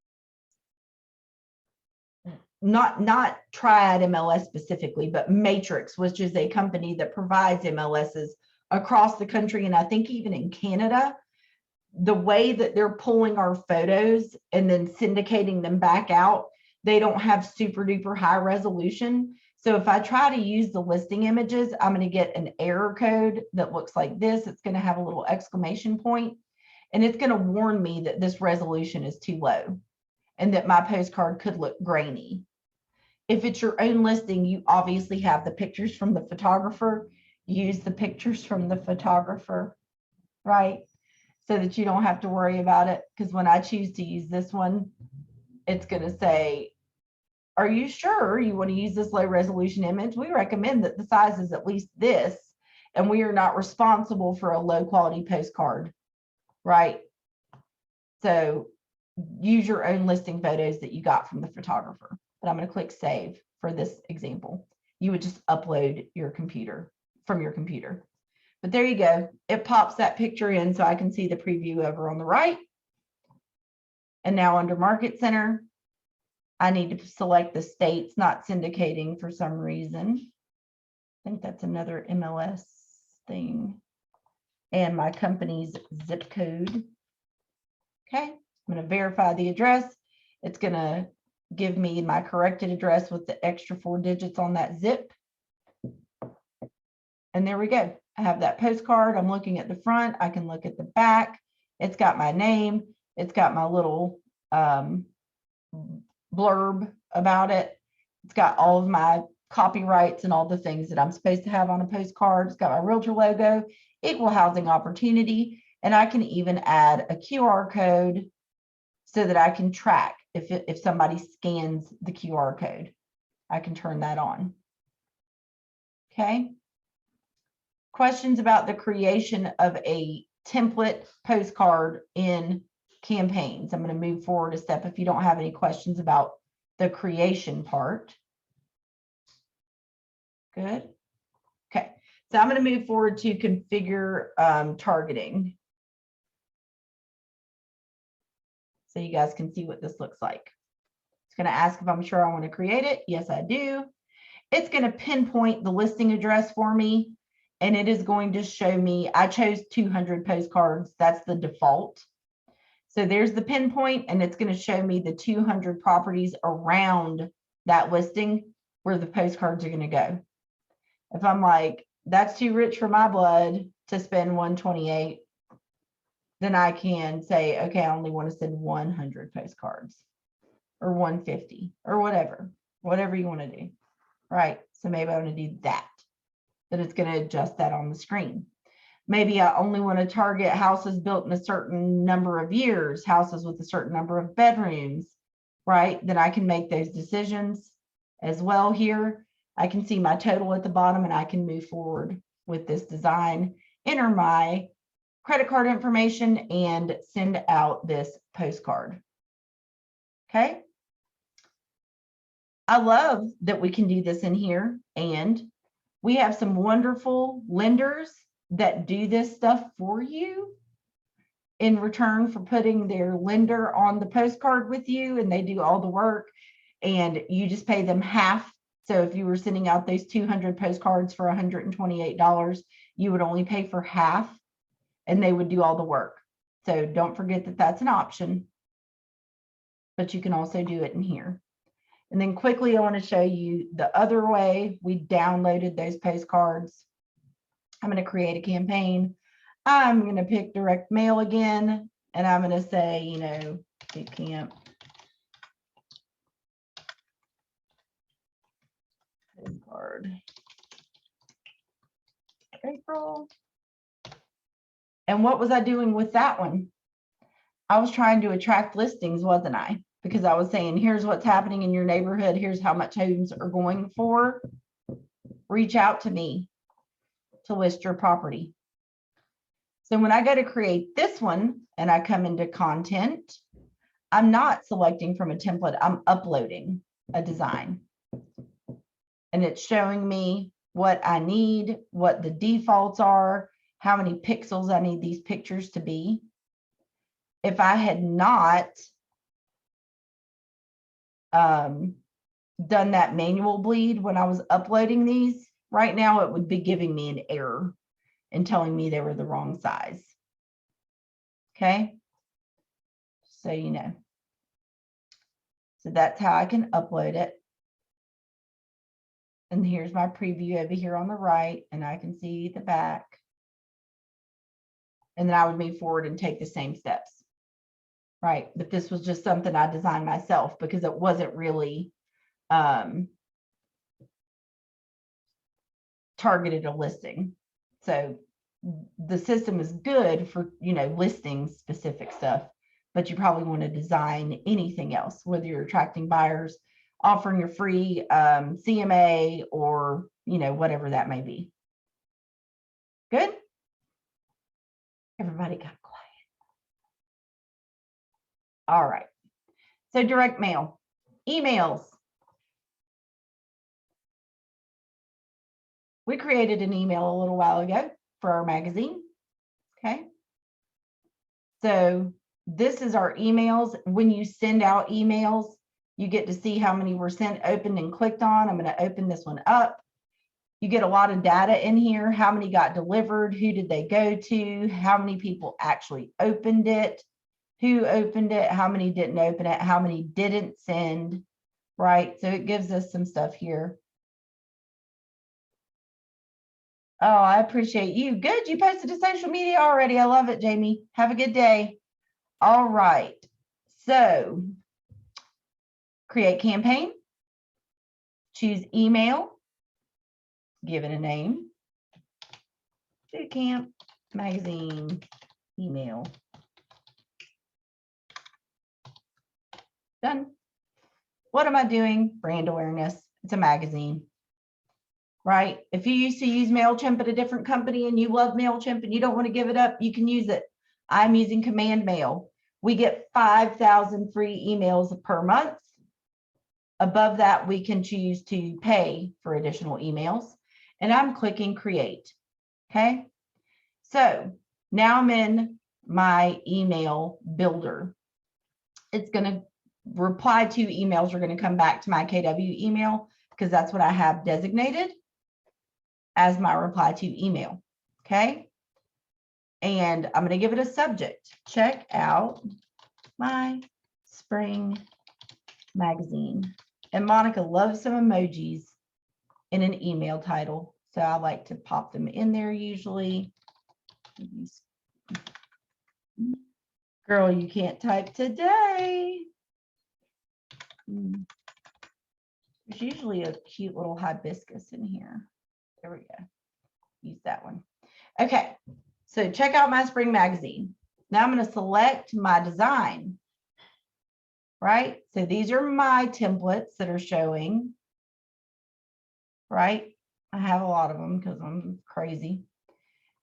Not Triad MLS specifically, but Matrix, which is a company that provides MLSs across the country, and I think even in Canada. The way that they're pulling our photos and then syndicating them back out, they don't have super duper high resolution. So if I try to use the listing images, I'm going to get an error code that looks like this. It's going to have a little exclamation point, and it's going to warn me that this resolution is too low and that my postcard could look grainy. If it's your own listing, you obviously have the pictures from the photographer. Use the pictures from the photographer, right? So that you don't have to worry about it. Because when I choose to use this one, it's going to say, are you sure you want to use this low resolution image? We recommend that the size is at least this, and we are not responsible for a low quality postcard, right? So use your own listing photos that you got from the photographer. But I'm going to click save for this example. You would just upload your computer from your computer. But there you go. It pops that picture in so I can see the preview over on the right. And now under Market Center, I need to select the states not syndicating for some reason. I think that's another MLS thing. And my company's zip code. Okay, I'm going to verify the address. It's going to give me my corrected address with the extra 4 digits on that zip. And there we go. I have that postcard. I'm looking at the front. I can look at the back. It's got my name. It's got my little blurb about it. It's got all of my copyrights and all the things that I'm supposed to have on a postcard. It's got my realtor logo, equal housing opportunity, and I can even add a QR code so that I can track if somebody scans the QR code. I can turn that on. Okay. Questions about the creation of a template postcard in campaigns. I'm going to move forward a step if you don't have any questions about the creation part. Good. Okay, so I'm going to move forward to configure targeting. So you guys can see what this looks like. It's going to ask if I'm sure I want to create it. Yes, I do. It's going to pinpoint the listing address for me. And it is going to show me, I chose 200 postcards. That's the default. So there's the pinpoint, and it's going to show me the 200 properties around that listing where the postcards are going to go. If I'm like, that's too rich for my blood to spend 128, then I can say, okay, I only want to send 100 postcards or 150 or whatever. whatever you want to do. Right. So maybe I want to do that. Then it's going to adjust that on the screen. Maybe I only want to target houses built in a certain number of years, houses with a certain number of bedrooms, right? Then I can make those decisions as well here. I can see my total at the bottom and I can move forward with this design, enter my credit card information and send out this postcard. Okay. I love that we can do this in here, and we have some wonderful lenders that do this stuff for you in return for putting their lender on the postcard with you, and they do all the work and you just pay them half. So if you were sending out those 200 postcards for $128, you would only pay for half and they would do all the work. So don't forget that that's an option, but you can also do it in here. And then quickly, I want to show you the other way we downloaded those postcards. I'm going to create a campaign. I'm going to pick direct mail again, and I'm going to say, you know, BootCamp postcard April. And what was I doing with that one? I was trying to attract listings, wasn't I? Because I was saying, here's what's happening in your neighborhood. Here's how much homes are going for. Reach out to me to list your property. So when I go to create this one and I come into content, I'm not selecting from a template. I'm uploading a design. And it's showing me what I need, what the defaults are, how many pixels I need these pictures to be. If I had not done that manual bleed when I was uploading these, right now it would be giving me an error and telling me they were the wrong size. Okay, so you know. So that's how I can upload it. And here's my preview over here on the right, and I can see the back. And then I would move forward and take the same steps. Right, but this was just something I designed myself because it wasn't really targeted a listing. So the system is good for, you know, listing specific stuff, but you probably want to design anything else, whether you're attracting buyers, offering your free CMA, or, you know, whatever that may be. Good. Everybody got quiet. All right. So direct mail, emails. We created an email a little while ago for our magazine. Okay. So this is our emails. When you send out emails, you get to see how many were sent, opened, and clicked on. I'm going to open this one up. You get a lot of data in here. How many got delivered? Who did they go to? How many people actually opened it? Who opened it? How many didn't open it? How many didn't send? Right. So it gives us some stuff here. Oh, I appreciate you. Good. You posted to social media already. I love it, Jamie. Have a good day. All right. So create campaign. Choose email. Give it a name. BootCamp magazine email. Done. What am I doing? Brand awareness. It's a magazine. Right? If you used to use MailChimp at a different company and you love MailChimp and you don't want to give it up, you can use it. I'm using Command Mail. We get 5,000 free emails per month. Above that, we can choose to pay for additional emails. And I'm clicking create. Okay. So now I'm in my email builder. It's going to reply to emails are going to come back to my KW email because that's what I have designated as my reply to email. Okay. And I'm going to give it a subject. Check out my spring magazine. And Monica loves some emojis in an email title. So I like to pop them in there usually. Girl, you can't type today. She usually a cute little hibiscus in here. There we go. Use that one. Okay, so check out my spring magazine. Now I'm going to select my design, right? So these are my templates that are showing, right? I have a lot of them because I'm crazy.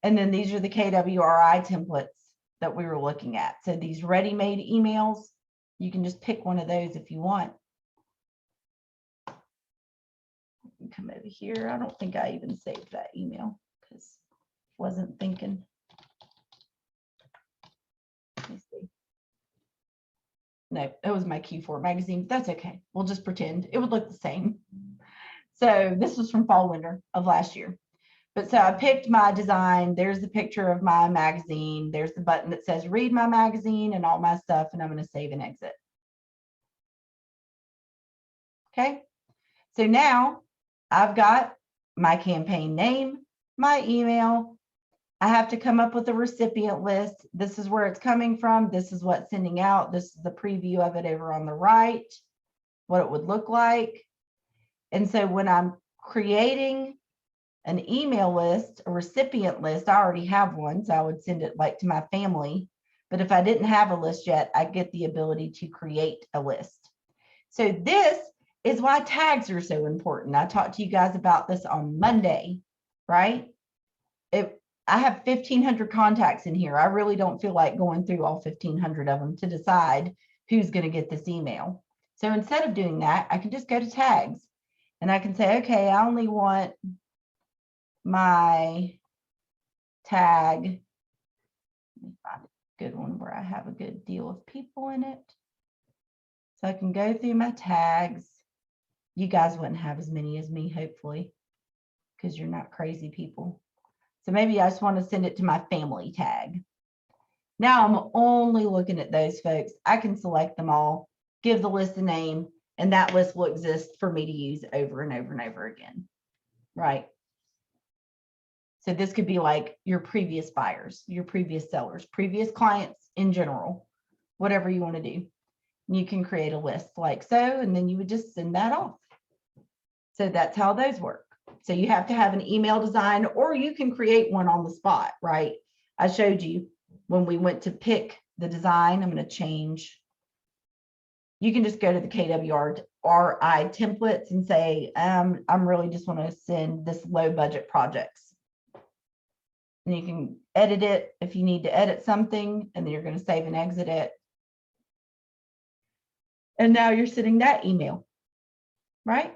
And then these are the KWRI templates that we were looking at. So these ready-made emails, you can just pick one of those if you want. Come over here. I don't think I even saved that email because wasn't thinking. Let me see. No, it was my Q4 magazine. That's okay. We'll just pretend it would look the same. So this was from fall winter of last year. But so I picked my design. There's the picture of my magazine. There's the button that says read my magazine and all my stuff. And I'm going to save and exit. Okay. So now I've got my campaign name, my email. I have to come up with a recipient list. This is where it's coming from. This is what's sending out. This is the preview of it over on the right, what it would look like. And so when I'm creating an email list, a recipient list, I already have one, so I would send it like to my family. But if I didn't have a list yet, I get the ability to create a list. So this is why tags are so important. I talked to you guys about this on Monday, right? I have 1,500 contacts in here. I really don't feel like going through all 1,500 of them to decide who's going to get this email. So instead of doing that, I can just go to tags and I can say, okay, I only want my tag. Let me find a good one where I have a good deal of people in it. So I can go through my tags. You guys wouldn't have as many as me, hopefully, because you're not crazy people. So maybe I just want to send it to my family tag. Now I'm only looking at those folks. I can select them all, give the list a name, and that list will exist for me to use over and over and over again, right? So this could be like your previous buyers, your previous sellers, previous clients in general, whatever you want to do. You can create a list like so, and then you would just send that off. So that's how those work. So you have to have an email design, or you can create one on the spot, right? I showed you when we went to pick the design. I'm going to change. You can just go to the KWRI templates and say, I'm really just want to send this low budget projects. And you can edit it if you need to edit something, and then you're going to save and exit it. And now you're sending that email, right?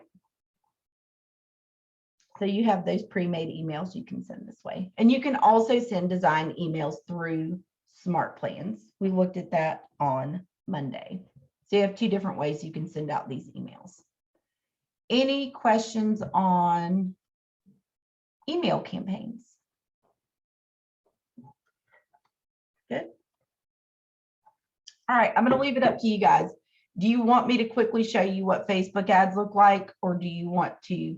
So you have those pre-made emails you can send this way. And you can also send design emails through Smart Plans. We looked at that on Monday. So you have two different ways you can send out these emails. Any questions on email campaigns? Good. All right, I'm going to leave it up to you guys. Do you want me to quickly show you what Facebook ads look like, or do you want to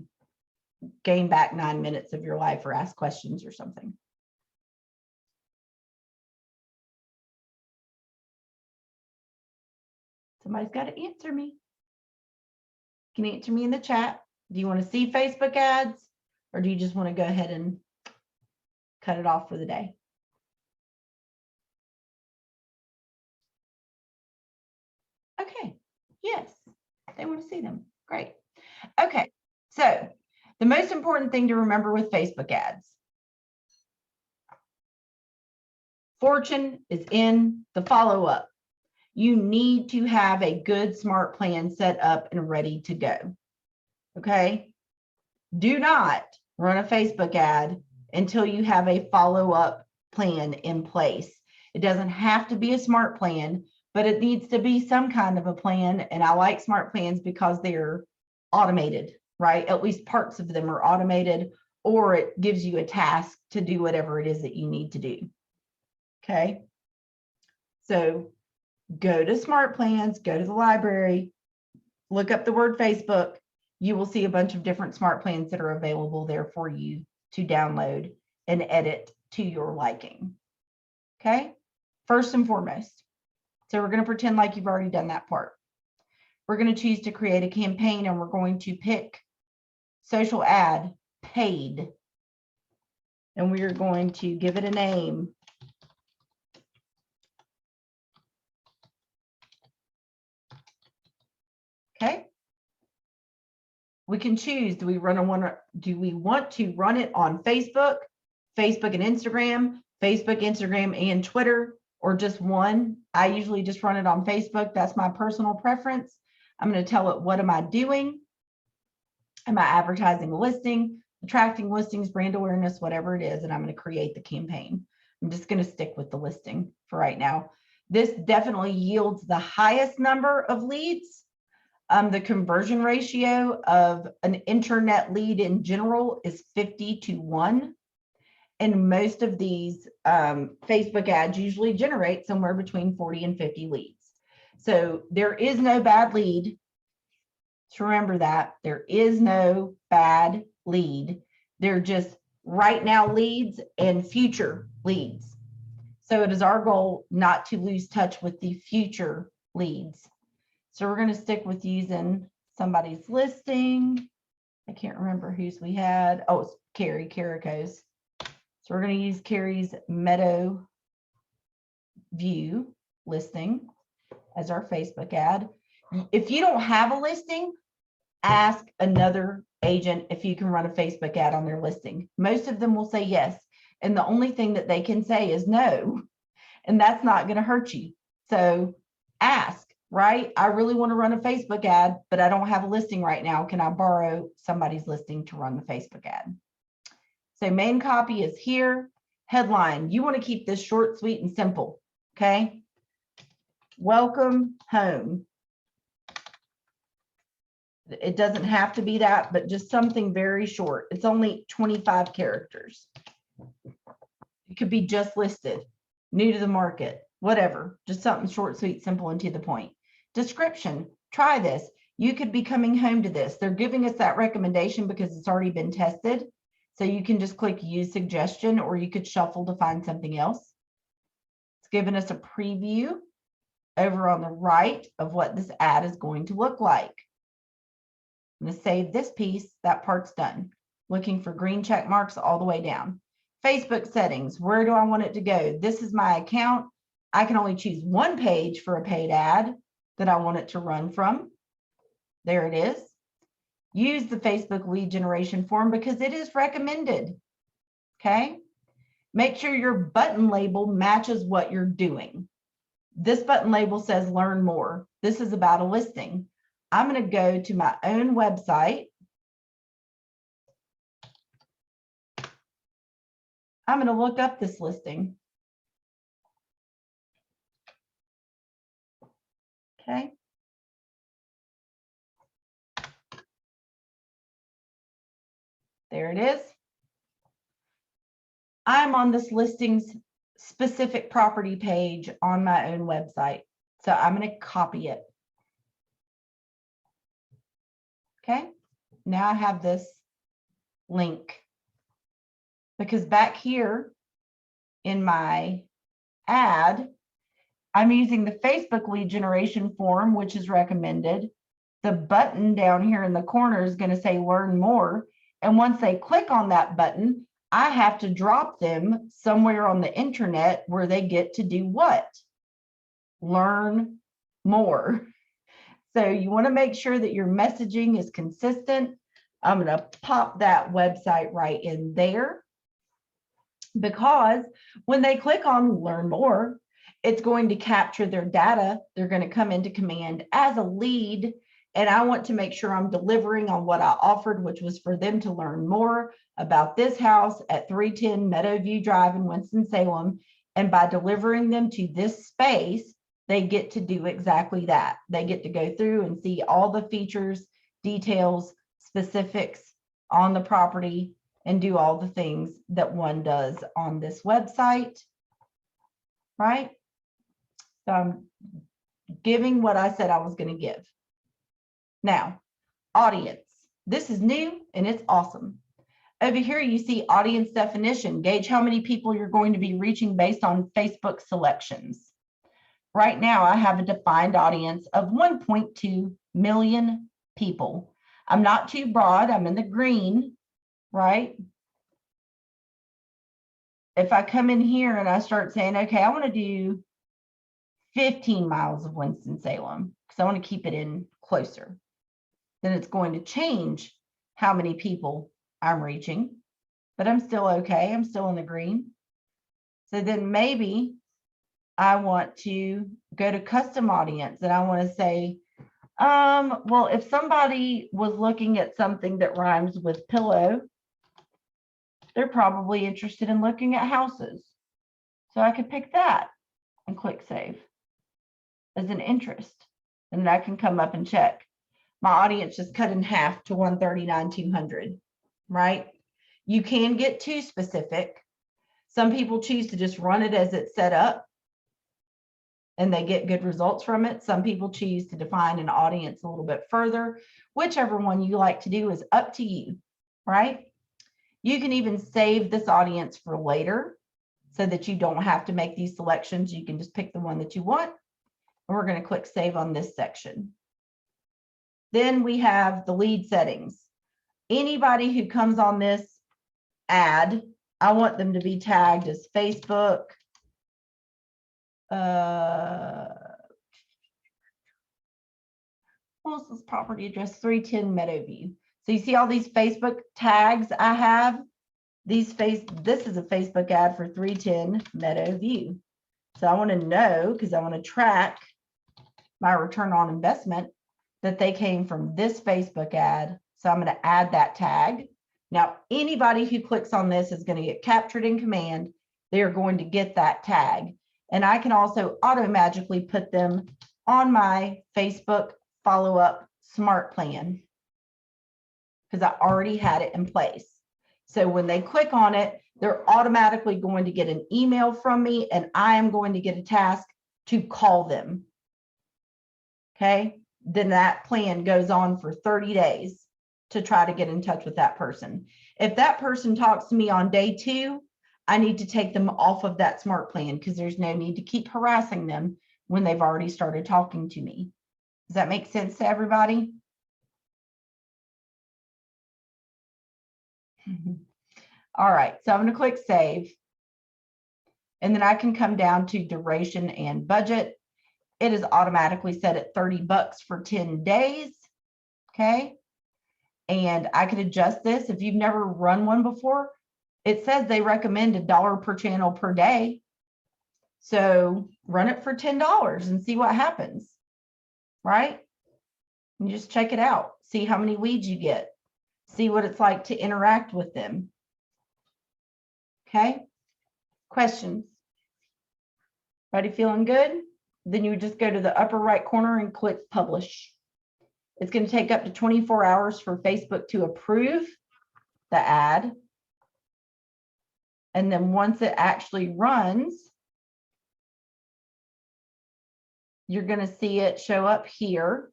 gain back 9 minutes of your life or ask questions or something? Somebody's got to answer me. You can answer me in the chat. Do you want to see Facebook ads, or do you just want to go ahead and cut it off for the day? Okay, yes, they want to see them. Great. Okay, so the most important thing to remember with Facebook ads, fortune is in the follow-up. You need to have a good smart plan set up and ready to go. Okay, do not run a Facebook ad until you have a follow-up plan in place. It doesn't have to be a smart plan, but it needs to be some kind of a plan. And I like smart plans because they're automated, right? At least parts of them are automated, or it gives you a task to do whatever it is that you need to do. Okay, so go to Smart Plans, go to the library, look up the word Facebook. You will see a bunch of different smart plans that are available there for you to download and edit to your liking. Okay, first and foremost. So we're going to pretend like you've already done that part. we're going to choose to create a campaign, and we're going to pick social ad paid. And we are going to give it a name. Okay. We can choose, do we want to run it on Facebook and Instagram, and Twitter, or just one? I usually just run it on Facebook. That's my personal preference. I'm going to tell it, what am I doing? Am I advertising a listing, attracting listings, brand awareness, whatever it is, and I'm going to create the campaign. I'm just going to stick with the listing for right now. This definitely yields the highest number of leads. The conversion ratio of an internet lead in general is 50-1. And most of these Facebook ads usually generate somewhere between 40 and 50 leads. So there is no bad lead. So remember that there is no bad lead. They're just right now leads and future leads. So it is our goal not to lose touch with the future leads. So we're going to stick with using somebody's listing. I can't remember whose we had. Oh, it's Carrie Carico's. So we're going to use Carrie's Meadow View listing as our Facebook ad. If you don't have a listing, ask another agent if you can run a Facebook ad on their listing. Most of them will say yes. And the only thing that they can say is no. And that's not going to hurt you. So ask. Right? I really want to run a Facebook ad, but I don't have a listing right now. Can I borrow somebody's listing to run the Facebook ad? So main copy is here. Headline, you want to keep this short, sweet, and simple. Okay. Welcome home. It doesn't have to be that, but just something very short. It's only 25 characters. It could be just listed, new to the market, whatever. Just something short, sweet, simple, and to the point. Description, try this. You could be coming home to this. They're giving us that recommendation because it's already been tested. So you can just click use suggestion, or you could shuffle to find something else. It's giving us a preview over on the right of what this ad is going to look like. I'm going to save this piece. That part's done. Looking for green check marks all the way down. Facebook settings, where do I want it to go? This is my account. I can only choose one page for a paid ad that I want it to run from. There it is. Use the Facebook lead generation form because it is recommended. Okay. Make sure your button label matches what you're doing. This button label says learn more. This is about a listing. I'm going to go to my own website. I'm going to look up this listing. Okay. There it is. I'm on this listings specific property page on my own website. So I'm going to copy it. Okay. Now I have this link because back here in my ad, I'm using the Facebook lead generation form, which is recommended. The button down here in the corner is going to say learn more. And once they click on that button, I have to drop them somewhere on the internet where they get to do what? Learn more. So you want to make sure that your messaging is consistent. I'm going to pop that website right in there because when they click on learn more, it's going to capture their data. They're going to come into command as a lead. And I want to make sure I'm delivering on what I offered, which was for them to learn more about this house at 310 Meadowview Drive in Winston-Salem. And by delivering them to this space, they get to do exactly that. They get to go through and see all the features, details, specifics on the property, and do all the things that one does on this website, right? So I'm giving what I said I was going to give. Now, audience. This is new and it's awesome. Over here, you see audience definition. Gauge how many people you're going to be reaching based on Facebook selections. Right now, I have a defined audience of 1.2 million people. I'm not too broad. I'm in the green, right? If I come in here and I start saying, okay, I want to do 15 miles of Winston-Salem because I want to keep it in closer, then it's going to change how many people I'm reaching, but I'm still okay. I'm still in the green. So then maybe I want to go to custom audience and I want to say, well, if somebody was looking at something that rhymes with pillow, they're probably interested in looking at houses. So I could pick that and click save as an interest. And then I can come up and check. My audience is cut in half to 139, 200, right? You can get too specific. Some people choose to just run it as it's set up and they get good results from it. Some people choose to define an audience a little bit further. Whichever one you like to do is up to you, right? You can even save this audience for later so that you don't have to make these selections. You can just pick the one that you want. And we're going to click save on this section. Then we have the lead settings. Anybody who comes on this ad, I want them to be tagged as Facebook. What's this property address? 310 Meadowview. So you see all these Facebook tags I have. This is a Facebook ad for 310 Meadowview. So I want to know, because I want to track my return on investment, that they came from this Facebook ad. So I'm going to add that tag. Now, anybody who clicks on this is going to get captured in command. They are going to get that tag. And I can also automatically put them on my Facebook follow-up smart plan because I already had it in place. So when they click on it, they're automatically going to get an email from me and I am going to get a task to call them. Okay, then that plan goes on for 30 days to try to get in touch with that person. If that person talks to me on day 2, I need to take them off of that smart plan because there's no need to keep harassing them when they've already started talking to me. Does that make sense to everybody? All right, so I'm going to click save. And then I can come down to duration and budget. It is automatically set at $30 for 10 days. Okay. And I could adjust this. If you've never run one before, it says they recommend $1 per channel per day. So run it for $10 and see what happens. Right? And just check it out. See how many leads you get. See what it's like to interact with them. Okay. Questions? Everybody feeling good? Then you would just go to the upper right corner and click publish. It's going to take up to 24 hours for Facebook to approve the ad. And then once it actually runs, you're going to see it show up here.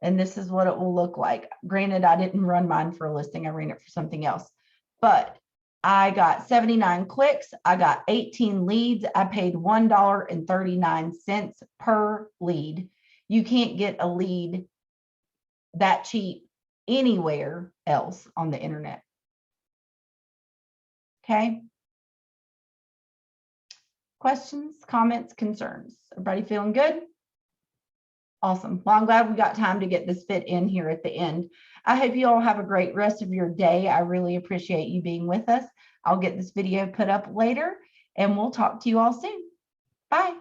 And this is what it will look like. Granted, I didn't run mine for a listing. I ran it for something else. But I got 79 clicks. I got 18 leads. I paid $1.39 per lead. You can't get a lead that cheap anywhere else on the internet. Okay. Questions, comments, concerns? Everybody feeling good? Awesome. Well, I'm glad we got time to get this fit in here at the end. I hope you all have a great rest of your day. I really appreciate you being with us. I'll get this video put up later and we'll talk to you all soon. Bye.